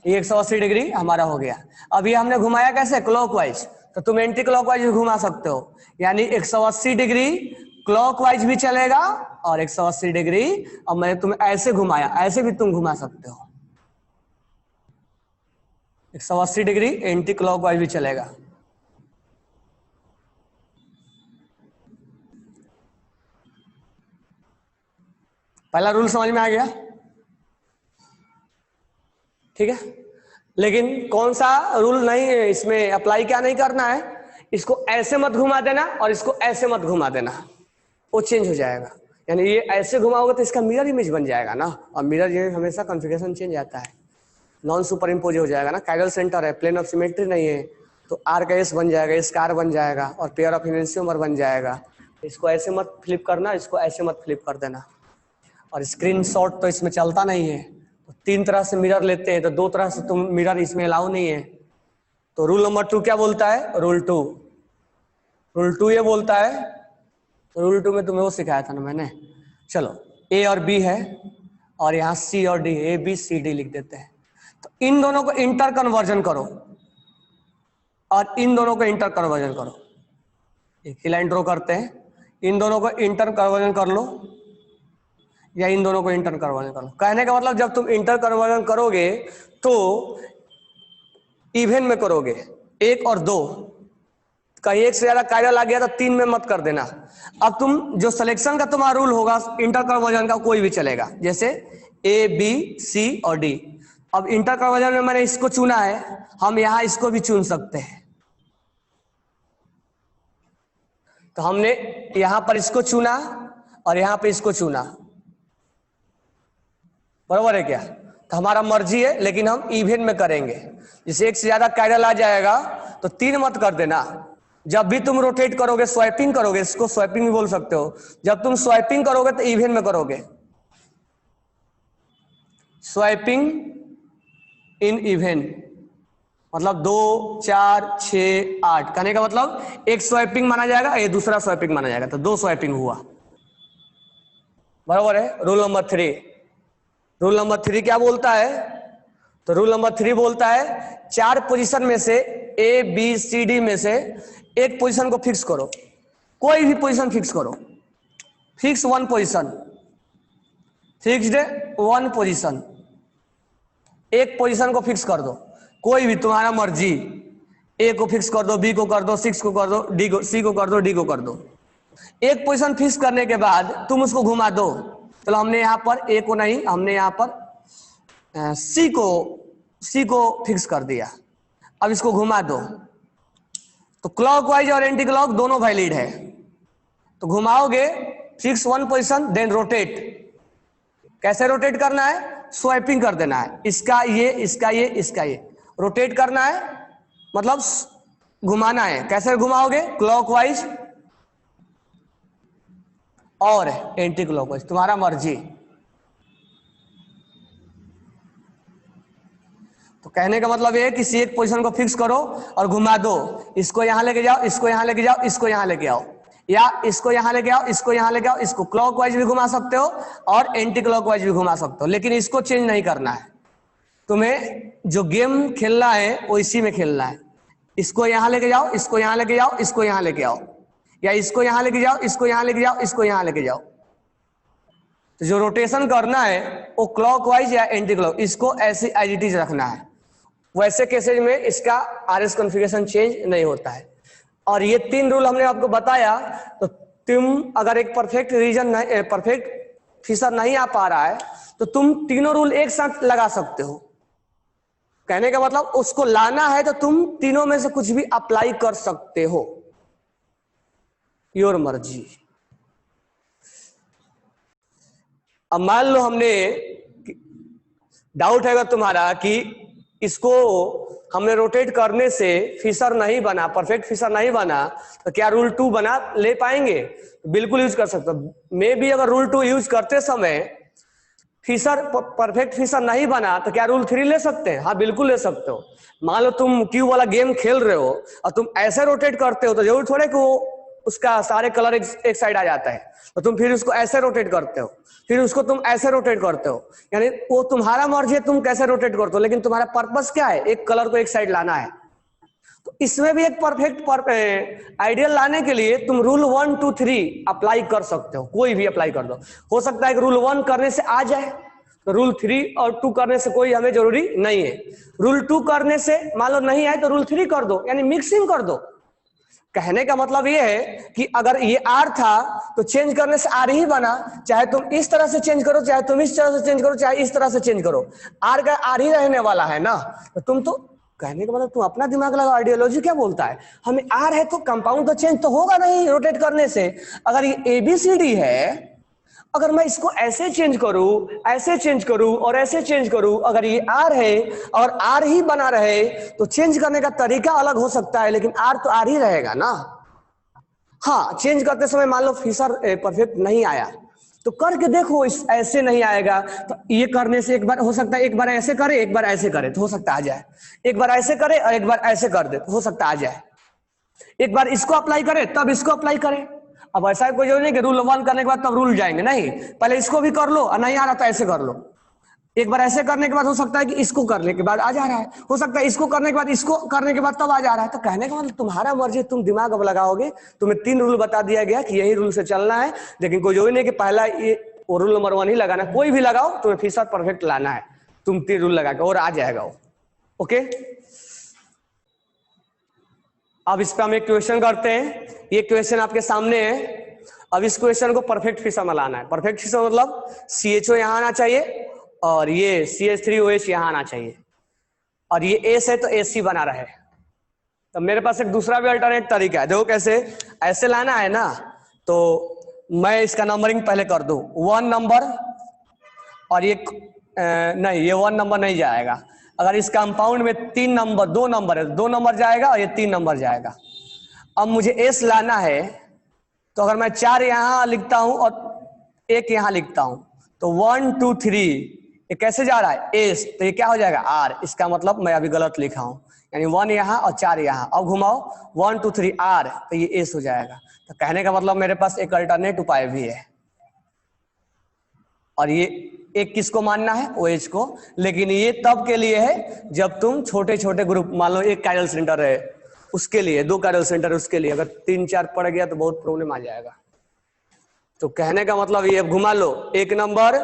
ये 180 डिग्री हमारा हो गया। अब ये हमने घुमाया कैसे, क्लॉकवाइज। तो तुम एंटी क्लॉकवाइज भी घुमा सकते हो, यानी 180 डिग्री क्लॉकवाइज भी चलेगा और 180 डिग्री, अब मैंने तुम्हें ऐसे घुमाया, ऐसे भी तुम घुमा सकते हो, 180 डिग्री एंटी क्लॉकवाइज भी चलेगा। पहला रूल समझ में आ गया? ठीक है, लेकिन कौन सा रूल नहीं है इसमें अप्लाई, क्या नहीं करना है, इसको ऐसे मत घुमा देना और इसको ऐसे मत घुमा देना, वो चेंज हो जाएगा। यानी ये ऐसे घुमाओगे तो इसका मिरर इमेज बन जाएगा ना, और मिरर ये हमेशा कॉन्फ़िगरेशन चेंज आता है, नॉन सुपर इम्पोज हो जाएगा ना, काइरल सेंटर है, प्लेन ऑफ सिमेट्री नहीं है, तो आर का एस बन जाएगा, एस का आर बन जाएगा और पेयर ऑफ इनवेंसियोमर बन जाएगा। इसको ऐसे मत फ्लिप करना, इसको ऐसे मत फ्लिप कर देना। और स्क्रीनशॉट तो इसमें चलता नहीं है, तो 3 तरह से मिरर लेते हैं, तो 2 तरह से तुम मिरर इसमें अलाउ नहीं है। तो रूल नंबर 2 क्या बोलता है? रूल 2 ये बोलता है, रूल 2 में तुम्हें वो सिखाया था ना मैंने। चलो ए और बी है और यहाँ सी और D, A B C D लिख देते हैं, तो इन दोनों को इंटर कन्वर्जन करो और इन दोनों को इंटर कन्वर्जन करो। एक ही लाइन ड्रॉ करते हैं, इन दोनों को इंटर कन्वर्जन कर लो या इन दोनों को इंटर कन्वर्जन कर लो। कहने का मतलब जब तुम इंटर कन्वर्जन करोगे तो इवन में करोगे, 1 और 2, कहीं एक से ज्यादा कायरल आ गया तो 3 में मत कर देना। अब तुम जो सिलेक्शन का तुम्हारा रूल होगा इंटर कन्वर्जन का कोई भी चलेगा, जैसे ए बी सी और डी। अब इंटर कन्वर्जन में मैंने इसको चुना है, हम यहां इसको भी चुन सकते हैं, तो हमने यहां पर इसको चुना और यहां पे इसको चुना, बरोबर है क्या? तो हमारा मर्जी है, लेकिन हम इवन में करेंगे। जैसे एक से ज्यादा कायरल आ जाएगा तो 3 मत कर देना। जब भी तुम रोटेट करोगे, स्वैपिंग करोगे, इसको स्वैपिंग भी बोल सकते हो, जब तुम स्वैपिंग करोगे तो इवन में करोगे, स्वैपिंग इन इवन, मतलब 2 4 6 8, कहने का मतलब एक स्वैपिंग माना जाएगा, ये दूसरा स्वैपिंग माना जाएगा, तो 2 स्वैपिंग हुआ, बराबर है। रूल नंबर 3, रूल नंबर 3 क्या बोलता है? तो रूल नंबर 3 बोलता है 4 पोजीशन में से ए बी सी डी में से एक पोजीशन को फिक्स करो, कोई भी पोजीशन फिक्स करो, फिक्स 1 पोजीशन, फिक्स्ड 1 पोजीशन, एक पोजीशन को फिक्स कर दो, कोई भी तुम्हारा मर्जी, ए को फिक्स कर दो, बी को कर दो, 6 को कर दो, डी को, सी को कर दो, डी को कर दो। एक पोजीशन फिक्स करने के बाद तुम उसको घुमा दो, तो हमने यहाँ पर ए को नहीं, हमने यहाँ पर सी को फिक्स कर दिया। अब इसको घुमा दो, तो क्लॉकवाइज और एंटी क्लॉक दोनों वैलिड है, तो घुमाओगे, फिक्स 1 पोजीशन, देन रोटेट। कैसे रोटेट करना है? स्वैपिंग कर देना है, इसका ये, इसका ये, इसका ये, रोटेट करना है, मतलब घुमाना है। कैसे घुमाओगे? क्लॉकवाइज और एंटी क्लॉकवाइज, तुम्हारा मर्जी। तो कहने का मतलब ये है किसी एक पोजीशन को फिक्स करो और घुमा दो, इसको यहां लेके जाओ, इसको यहां लेके जाओ, इसको यहां लेके आओ, या इसको यहां लेके आओ, इसको यहां लेके आओ। इसको क्लॉकवाइज भी घुमा सकते हो और एंटी क्लॉकवाइज भी घुमा सकते हो, लेकिन इसको चेंज नहीं करना है। तुम्हें जो गेम खेलना है वो इसी में खेलना है। इसको यहां लेके जाओ, इसको यहां लेके जाओ, इसको यहां लेके आओ, या इसको यहां लेके जाओ, इसको यहां लेके जाओ, इसको यहां लेके जाओ। तो जो रोटेशन करना है वो क्लॉकवाइज या एंटी क्लॉक, इसको ऐसे एज इट इज रखना है। वैसे केसेज में इसका आरएस कॉन्फ़िगरेशन चेंज नहीं होता है। और ये 3 रूल हमने आपको बताया, तो तुम अगर एक परफेक्ट रीजन नहीं, परफेक्ट फिशर नहीं आ पा रहा है, तो तुम तीनों रूल एक साथ लगा सकते हो। कहने का मतलब उसको लाना है तो तुम तीनों में से कुछ भी अप्लाई कर सकते हो, योर मर्जी। अब मान लो हमने, डाउट है तुम्हारा कि इसको हमने रोटेट करने से फिशर नहीं बना, परफेक्ट फिशर नहीं बना, तो क्या रूल 2 बना ले पाएंगे? बिल्कुल यूज कर सकते हो। मे भी अगर रूल 2 यूज करते समय फिशर परफेक्ट फिशर नहीं बना तो क्या रूल 3 ले सकते हैं? हाँ बिल्कुल ले सकते हो। मान लो तुम क्यूब वाला गेम खेल रहे हो और तुम ऐसे रोटेट करते हो, तो जरूर थोड़े कि वो उसका सारे कलर एक साइड आ जाता है, तो तुम फिर उसको ऐसे रोटेट करते हो, फिर उसको तुम ऐसे रोटेट करते हो, यानी वो तुम्हारा मर्जी है तुम कैसे रोटेट करते हो, लेकिन तुम्हारा पर्पस क्या है? एक कलर को एक साइड लाना है। तो इसमें भी एक परफेक्ट आइडियल लाने के लिए तुम रूल 1 2 3 अप्लाई कर सकते हो, कोई भी अप्लाई कर दो। हो सकता है कि रूल 1 करने से आ जाए, तो रूल 3 और 2 करने से कोई हमें जरूरी नहीं है। रूल 2 करने से मान लो नहीं आए तो रूल 3 कर दो, यानी मिक्सिंग कर दो। कहने का मतलब ये है कि अगर ये आर था तो चेंज करने से आर ही बना, चाहे तुम इस तरह से चेंज करो, चाहे तुम इस तरह से चेंज करो, चाहे इस तरह से चेंज करो, आर का आर ही रहने वाला है ना। तो तुम तो कहने का मतलब तुम अपना दिमाग लगाओ, आइडियोलॉजी क्या बोलता है, हमें आर है तो कंपाउंड तो चेंज तो होगा नहीं रोटेट करने से। अगर ये एबीसीडी है, अगर मैं इसको ऐसे चेंज करूं, ऐसे चेंज करूं और ऐसे चेंज करूं, अगर ये आर है और आर ही बना रहे तो चेंज करने का तरीका अलग हो सकता है, लेकिन आर तो आर ही रहेगा ना। हाँ, चेंज करते समय मान लो फिशर परफेक्ट नहीं आया तो करके देखो, इस ऐसे नहीं आएगा तो ये करने से एक बार हो सकता है, एक बार ऐसे करे एक बार ऐसे करे तो हो सकता आ जाए, एक बार ऐसे करे और एक बार ऐसे कर दे तो हो सकता आ जाए, एक बार इसको अप्लाई करे तब इसको अप्लाई करे। अब ऐसा कोई जरूरी नहीं कि रूल 1 करने के बाद तब रूल जाएंगे, नहीं, पहले इसको भी कर लो और नहीं आ रहा तो ऐसे कर लो। एक बार ऐसे करने के बाद हो सकता है कि इसको करने के बाद आ जा रहा है, हो सकता है इसको करने के बाद इसको करने के बाद तब आ जा रहा है। तो कहने का मतलब तुम्हारा मर्जी, तुम दिमाग अब लगाओगे। तुम्हें 3 रूल बता दिया गया कि यही रूल से चलना है, लेकिन कोई जरूरी नहीं कि पहला ये रूल नंबर 1 ही लगाना, कोई भी लगाओ, तुम्हें फिशर परफेक्ट लाना है, तुम 3 रूल लगा के और आ जाएगा वो। ओके, अब इस पे हम एक क्वेश्चन करते हैं। ये क्वेश्चन आपके सामने है। अब इस क्वेश्चन को परफेक्ट फिशर में लाना है। परफेक्ट फिशर मतलब CHO यहां आना चाहिए और ये CH3OH यहां आना चाहिए, और ये एस है तो AC बना रहे। तो मेरे पास एक दूसरा भी अल्टरनेट तरीका है, देखो कैसे। ऐसे लाना है ना, तो मैं इसका नंबरिंग पहले कर दूं 1 नंबर, और ये नहीं, ये 1 नंबर नहीं जाएगा। अगर इस कंपाउंड में 3 नंबर 2 नंबर है, 2 नंबर जाएगा और ये 3 नंबर जाएगा। अब मुझे एस लाना है, तो अगर मैं 4 यहां लिखता हूं और 1 यहां लिखता हूं तो 1 2 3 ये कैसे जा रहा है एस, तो ये क्या हो जाएगा आर। इसका मतलब मैं अभी गलत लिखा हूं, यानी 1 यहां और 4 यहां। अब घुमाओ 1 2 3 आर, तो ये एस हो जाएगा। तो कहने का मतलब मेरे पास एक अल्टरनेट उपाय भी है, और ये एक किसको मानना है, OH को। लेकिन ये तब के लिए है जब तुम छोटे छोटे ग्रुप, मान लो एक कायरल सेंटर है उसके लिए, 2 कायरल सेंटर उसके लिए, अगर 3 4 पड़ गया तो बहुत प्रॉब्लम आ जाएगा। तो कहने का मतलब ये घुमा लो 1 नंबर,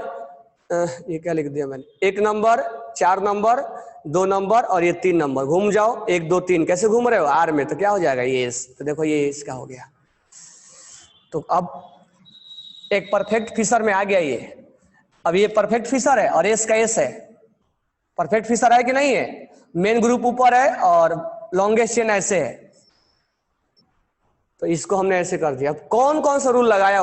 ये क्या लिख दिया मैंने, 1 नंबर 4 नंबर 2 नंबर और ये 3 नंबर, घूम जाओ 1 2 3, कैसे घूम रहे हो आर में, तो क्या हो जाएगा ये एस। तो देखो ये इसका हो गया। तो अब एक परफेक्ट फिशर में आ गया ये। अब ये परफेक्ट फिशर है और एस का एस है। परफेक्ट फिशर है कि नहीं है, मेन ग्रुप ऊपर है और लॉन्गेस्ट चेन ऐसे है, तो इसको हमने ऐसे कर दिया। अब कौन कौन सा रूल लगाए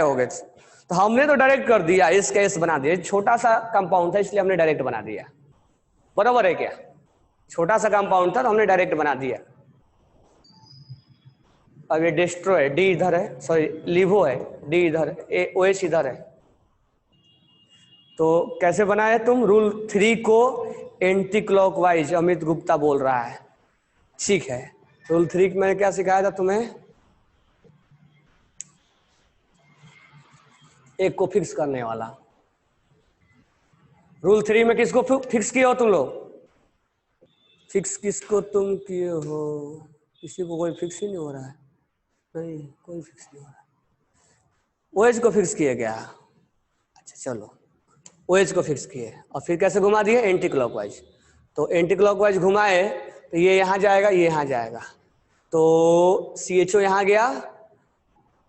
होगे, तो हमने तो डायरेक्ट कर दिया, एस का एस बना दिया। छोटा सा कंपाउंड था इसलिए हमने डायरेक्ट बना दिया, बराबर है क्या, छोटा सा कंपाउंड था तो हमने डायरेक्ट बना दिया। अब ये डेस्ट्रो है, डी इधर है, सॉरी लिवो है, डी इधर है, OH इधर है। तो कैसे बनाए तुम, रूल 3 को एंटी क्लॉकवाइज, अमित गुप्ता बोल रहा है, ठीक है। रूल 3 मैंने क्या सिखाया था तुम्हें, एक को फिक्स करने वाला। रूल 3 में किसको फिक्स किए हो तुम लोग, फिक्स किसको तुम किए हो, किसी को कोई फिक्स ही नहीं हो रहा है, नहीं कोई फिक्स नहीं हो रहा है। OH को फिक्स किए क्या, अच्छा चलो OH को फिक्स किए, और फिर कैसे घुमा दिए एंटी क्लॉकवाइज। तो एंटी क्लॉकवाइज घुमाए तो ये यहाँ जाएगा, ये यहाँ जाएगा, तो CHO यहाँ गया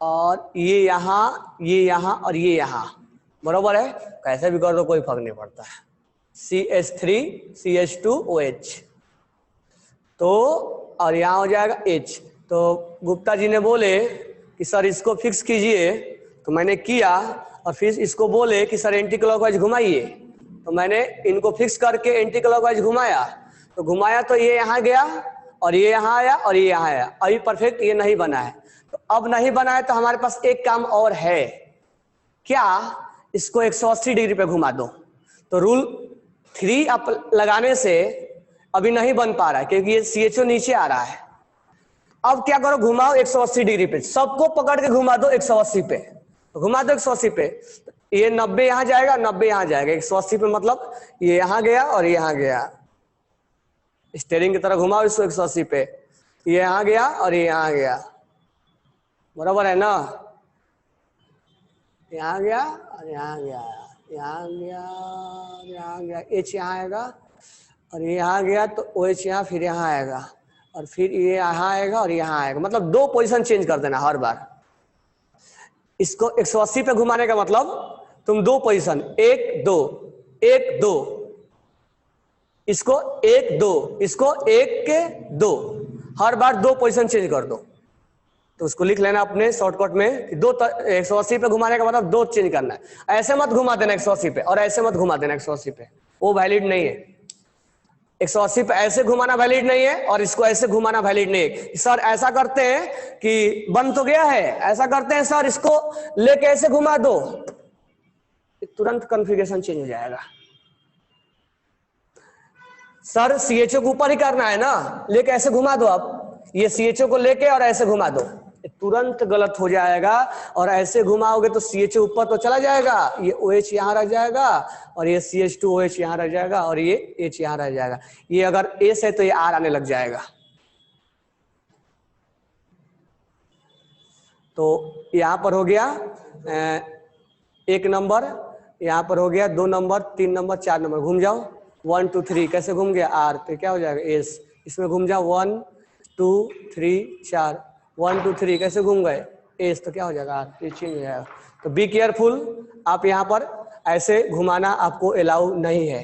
और ये यहाँ और ये यहाँ, बराबर है। कैसे भी कर दो कोई फर्क नहीं पड़ता है। CH3 CH2OH, तो और यहाँ हो जाएगा H। तो गुप्ता जी ने बोले कि सर इसको फिक्स कीजिए, तो मैंने किया, और फिर इसको बोले कि सर एंटी क्लॉकवाइज घुमाइए, तो मैंने इनको फिक्स करके एंटी क्लॉकवाइज घुमाया। तो घुमाया तो ये यहाँ गया और ये यहाँ आया और ये यहाँ आया, अभी परफेक्ट ये नहीं बना है। तो अब नहीं बना है तो हमारे पास एक काम और है, क्या, इसको 180 डिग्री पे घुमा दो। तो रूल 3 आप लगाने से अभी नहीं बन पा रहा है क्योंकि ये CHO नीचे आ रहा है। अब क्या करो, घुमाओ 180 डिग्री पे, सबको पकड़ के घुमा दो 180 पे, तो घुमा दो 180 पे। ये 90 यहाँ जाएगा, 90 यहाँ जाएगा, 180 पे मतलब ये यहाँ गया और यहाँ गया, स्टेयरिंग की तरह घुमाओ इसको 180 पे, ये यहाँ गया और ये यहाँ गया, बराबर है ना, यहाँ गया और यहाँ गया, यहाँ गया यहाँ गया, एच यहाँ आएगा और ये यहाँ गया तो ओ एच यहाँ, फिर यहाँ आएगा और फिर ये यहाँ आएगा और यहाँ आएगा, मतलब 2 पोजीशन चेंज कर देना हर बार। इसको 180 पे घुमाने का मतलब तुम 2 पोजीशन, 1 2 1 2, इसको 1 2, इसको 1 के 2, हर बार 2 पोजीशन चेंज कर दो। तो उसको लिख लेना अपने शॉर्टकट में कि 180 पे घुमाने का मतलब 2 चेंज करना है। ऐसे मत घुमा देना 180 पे और ऐसे मत घुमा देना 180 पे, वो वैलिड नहीं है। 180 पे ऐसे घुमाना वैलिड नहीं है और इसको ऐसे घुमाना वैलिड नहीं है। सर ऐसा करते हैं कि बन तो गया है, ऐसा करते हैं सर इसको लेके ऐसे घुमा दो, तुरंत कॉन्फ़िगरेशन चेंज हो जाएगा। सर सीएचओ को ऊपर ही करना है ना, लेके ऐसे घुमा दो आप, ये सीएचओ को लेके और ऐसे घुमा दो, तुरंत गलत हो जाएगा। और ऐसे घुमाओगे तो सीएचओ ऊपर तो चला जाएगा, ये ओएच यहाँ रह जाएगा और ये CH2OH यहाँ रह जाएगा और ये H यहाँ रह जाएगा। ये अगर एस है तो ये आर आने लग जाएगा। तो यहाँ पर हो गया 1 नंबर, यहाँ पर हो गया 2 नंबर, 3 नंबर, 4 नंबर, घूम जाओ 1 2 3, कैसे घूम गया आर, तो क्या हो जाएगा एस। इसमें घूम जाओ 1 2 3 4, 1 2 3 कैसे घूम गए एस, तो क्या हो जाएगा आर, ये चेंज हो जाएगा। तो बी केयरफुल, आप यहाँ पर ऐसे घुमाना आपको अलाउ नहीं है।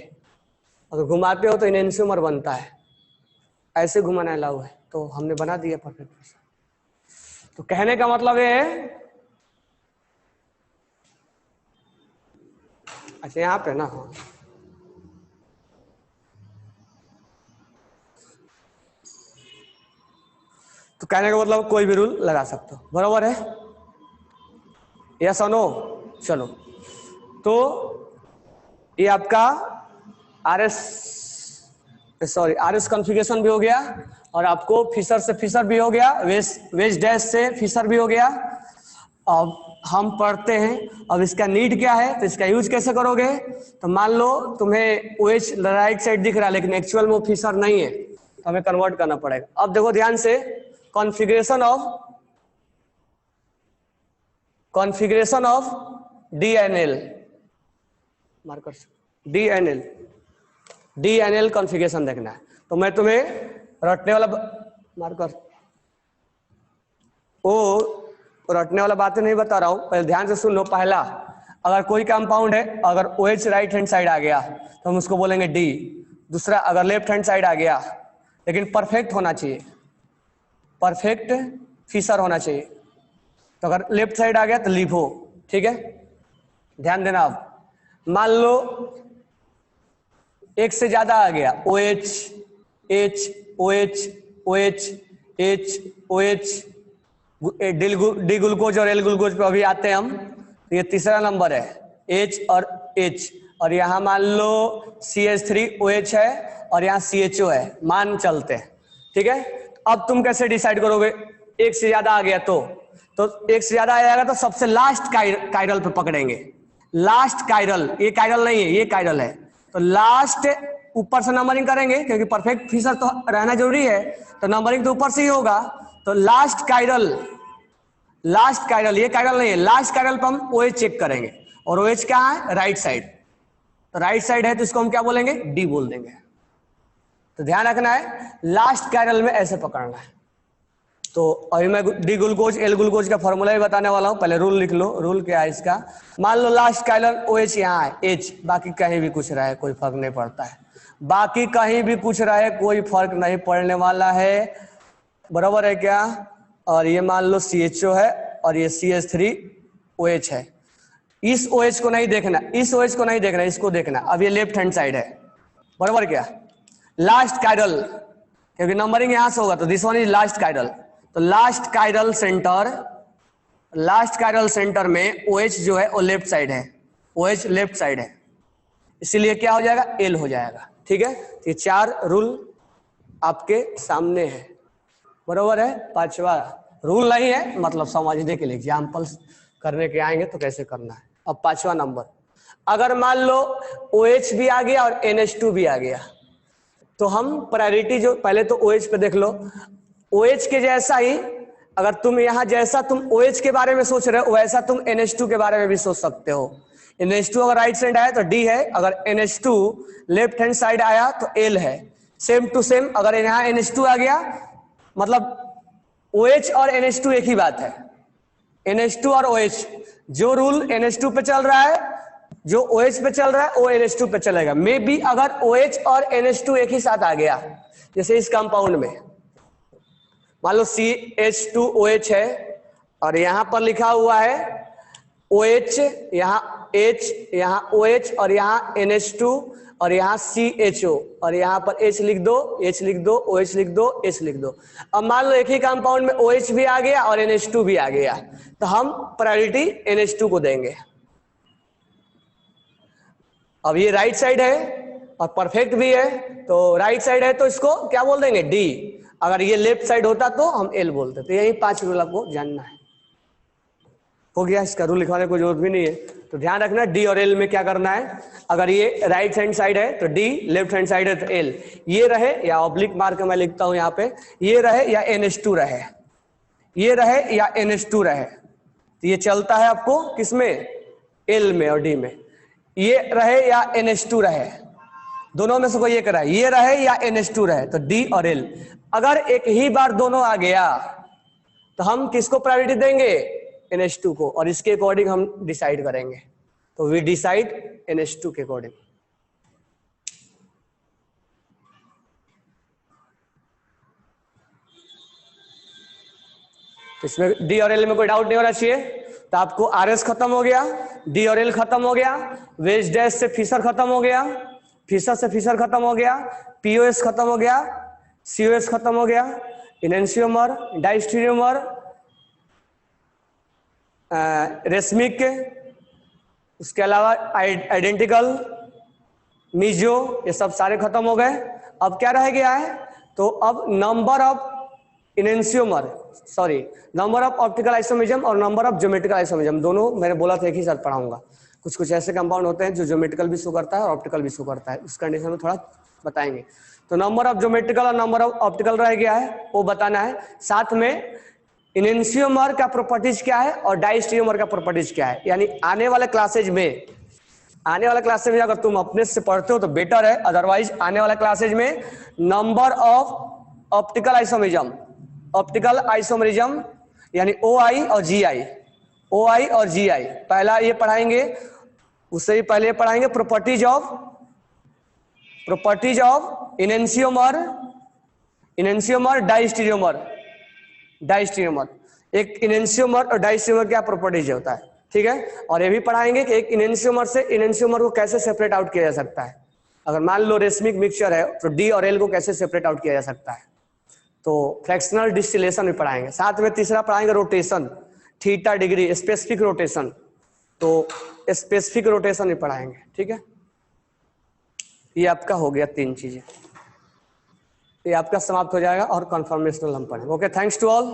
अगर घुमाते हो तो इनएंसियोमर बनता है, ऐसे घुमाना अलाउ है। तो हमने बना दिया परफेक्ट। तो कहने का मतलब ये है, अच्छा यहाँ पे ना, हाँ तो कहने का मतलब कोई भी रूल लगा सकते हो, बराबर है, यस और नो। चलो तो ये आपका आरएस कॉन्फ़िगरेशन भी हो गया और आपको फिशर से फिशर भी हो गया, वेज डैश से फिशर भी हो गया। अब हम पढ़ते हैं अब इसका नीड क्या है, तो इसका यूज कैसे करोगे। तो मान लो तुम्हें OH राइट साइड दिख रहा है लेकिन एक्चुअल में वो फिशर नहीं है, तो हमें कन्वर्ट करना पड़ेगा। अब देखो ध्यान से, configuration of DNL marker, DNL configuration देखना है। तो मैं तुम्हें रटने वाला मार्कर, रटने वाला बातें नहीं बता रहा हूं, पहले ध्यान से सुन लो। पहला, अगर कोई कंपाउंड है, अगर OH राइट हैंड साइड आ गया तो हम उसको बोलेंगे D। दूसरा, अगर लेफ्ट हैंड साइड आ गया, लेकिन परफेक्ट होना चाहिए, परफेक्ट फिशर होना चाहिए। तो अगर लेफ्ट साइड आ गया तो लिफो, ठीक है, ध्यान देना। अब मान लो एक से ज्यादा आ गया, OH H OH OH H OH, D glucose और एल ग्लूकोज पे अभी आते हैं हम। तो ये तीसरा नंबर है, H और H, और यहाँ मान लो CH3OH है और यहाँ CHO है, मान चलते हैं, ठीक है। अब तुम कैसे डिसाइड करोगे, एक से ज्यादा आ गया तो एक से ज्यादा आ जाएगा तो सबसे लास्ट कायरल पे पकड़ेंगे, लास्ट कायरल, ये कायरल नहीं है ये कायरल है, तो लास्ट ऊपर से नंबरिंग करेंगे क्योंकि परफेक्ट फिशर तो रहना जरूरी है, तो नंबरिंग तो ऊपर से ही होगा। तो लास्ट कायरल, ये कायरल नहीं है, लास्ट कायरल पर हम OH चेक करेंगे और OH क्या है, राइट साइड, तो राइट साइड है तो इसको हम क्या बोलेंगे, D बोल देंगे। तो ध्यान रखना है लास्ट कायरल में ऐसे पकड़ना है। तो अभी मैं डी ग्लूकोज एल ग्लूकोज का फॉर्मूला ही बताने वाला हूं, पहले रूल लिख लो। रूल क्या है इसका, मान लो लास्ट कायरल OH यहाँ है, H, बाकी कहीं भी कुछ रहा है कोई फर्क नहीं पड़ता है, बाकी कहीं भी कुछ रहा है कोई फर्क नहीं पड़ने वाला है, बराबर है क्या। और ये मान लो CHO है और ये CH3OH है, इस OH को नहीं देखना, इस OH को नहीं देखना, इसको देखना। अब ये लेफ्ट हैंड साइड है, बराबर क्या, लास्ट कायरल, क्योंकि नंबरिंग यहां से होगा तो this one is last chiral. तो लास्ट कायरल सेंटर में OH जो है वो लेफ्ट साइड है, OH लेफ्ट साइड है, इसीलिए क्या हो जाएगा, L हो जाएगा, ठीक है। ये 4 रूल आपके सामने है, बराबर है। 5वां रूल नहीं है, मतलब समझने के लिए, एग्जाम्पल्स करने के आएंगे तो कैसे करना है। अब 5वां नंबर, अगर मान लो OH भी आ गया और NH2 भी आ गया, तो हम प्रायोरिटी जो पहले तो OH पे देख लो, OH के जैसा ही अगर तुम यहां जैसा तुम OH के बारे में सोच रहे हो वैसा तुम NH2 के बारे में भी सोच सकते हो। NH2 अगर राइट साइड आया तो D है, अगर NH2 लेफ्ट हैंड साइड आया तो L है। सेम टू सेम अगर यहां NH2 आ गया मतलब OH और NH2 एक ही बात है। NH2 और OH, जो रूल NH2 पे चल रहा है, जो OH पे चल रहा है वो NH2 पे चलेगा। मे बी अगर OH और NH2 एक ही साथ आ गया, जैसे इस कंपाउंड में मान लो CH2OH है और यहां पर लिखा हुआ है OH, यहां H, यहां OH और यहां NH2 और यहां CHO और यहां पर H लिख दो, H लिख दो, OH लिख दो, H लिख दो। अब मान लो एक ही कंपाउंड में OH भी आ गया और NH2 भी आ गया, तो हम प्रायोरिटी NH2 को देंगे। अब ये राइट साइड है और परफेक्ट भी है, तो राइट साइड है तो इसको क्या बोल देंगे? D। अगर ये लेफ्ट साइड होता तो हम L बोलते। तो यही 5 रूल आपको जानना है। हो गया, इसका रूल लिखवाने को जरूरत भी नहीं है। तो ध्यान रखना D और L में क्या करना है। अगर ये राइट हैंड साइड है तो D, लेफ्ट हैंड साइड है तो L। ये रहे या ऑब्लिक मार्क मैं लिखता हूं यहाँ पे, ये रहे या NH2 रहे, ये रहे या NH2 रहे, तो ये चलता है आपको किसमें? L में और D में। ये रहे या NH2 रहे, दोनों में से कोई एक रहे, ये रहे या NH2 रहे, तो D और L। अगर एक ही बार दोनों आ गया तो हम किसको प्रायोरिटी देंगे? NH2 को, और इसके अकॉर्डिंग हम डिसाइड करेंगे। तो वी डिसाइड NH2 के अकॉर्डिंग। इसमें D और L में कोई डाउट नहीं होना चाहिए। तो आपको RS खत्म हो गया, D और L खत्म हो गया, वेज डैश से फिशर खत्म हो गया, फिशर से फिशर खत्म हो गया, POS खत्म हो गया, COS खत्म हो गया, इनेंशियोमर, डाइस्टीरियोमर, रेशमिक, उसके अलावा आइडेंटिकल, मीजो, ये सब सारे खत्म हो गए। अब क्या रह गया है? तो अब number of enantiomer, sorry number of optical isomerism और नंबर ऑफ ज्योमेट्रिकल आइसोमेरिज्म, दोनों मैंने बोला था एक ही साथ पढ़ाऊंगा। कुछ कुछ ऐसे कंपाउंड होते हैं जो ज्योमेट्रिकल भी शो करता है और ऑप्टिकल भी शो करता है, उस कंडीशन में थोड़ा बताएंगे। तो नंबर ऑफ ज्योमेट्रिकल और नंबर ऑफ ऑप्टिकल रह गया है, वो बताना है। साथ में इनेंशियोमर का प्रॉपर्टीज क्या है और डाइस्टीरियोमर का प्रॉपर्टीज क्या है। यानी आने वाले क्लासेज में अगर तुम अपने से पढ़ते हो तो बेटर है, अदरवाइज आने वाले क्लासेज में नंबर ऑफ ऑप्टिकल आइसोमेरिज्म यानी OI और GI, OI और GI पहला ये पढ़ाएंगे। उससे ही पहले पढ़ाएंगे प्रॉपर्टीज ऑफ इनेंशियोमर डाइस्टीरियोमर। एक इनेंशियोमर और डाइस्टीरियोमर क्या प्रॉपर्टीज होता है, ठीक है। और ये भी पढ़ाएंगे कि एक इनेंशियोमर से इनेंशियोमर को कैसे सेपरेट आउट किया जा सकता है। अगर मान लो रेशमिक मिक्सचर है तो D और L को कैसे सेपरेट आउट किया जा सकता है। तो फ्रैक्शनल डिस्टिलेशन भी पढ़ाएंगे। साथ में तीसरा पढ़ाएंगे rotation, theta degree, specific rotation, तो स्पेसिफिक रोटेशन भी पढ़ाएंगे, ठीक है। ये आपका हो गया 3 चीजें, ये आपका समाप्त हो जाएगा और कन्फर्मेशनल हम पढ़ेंगे। Okay, thanks to all.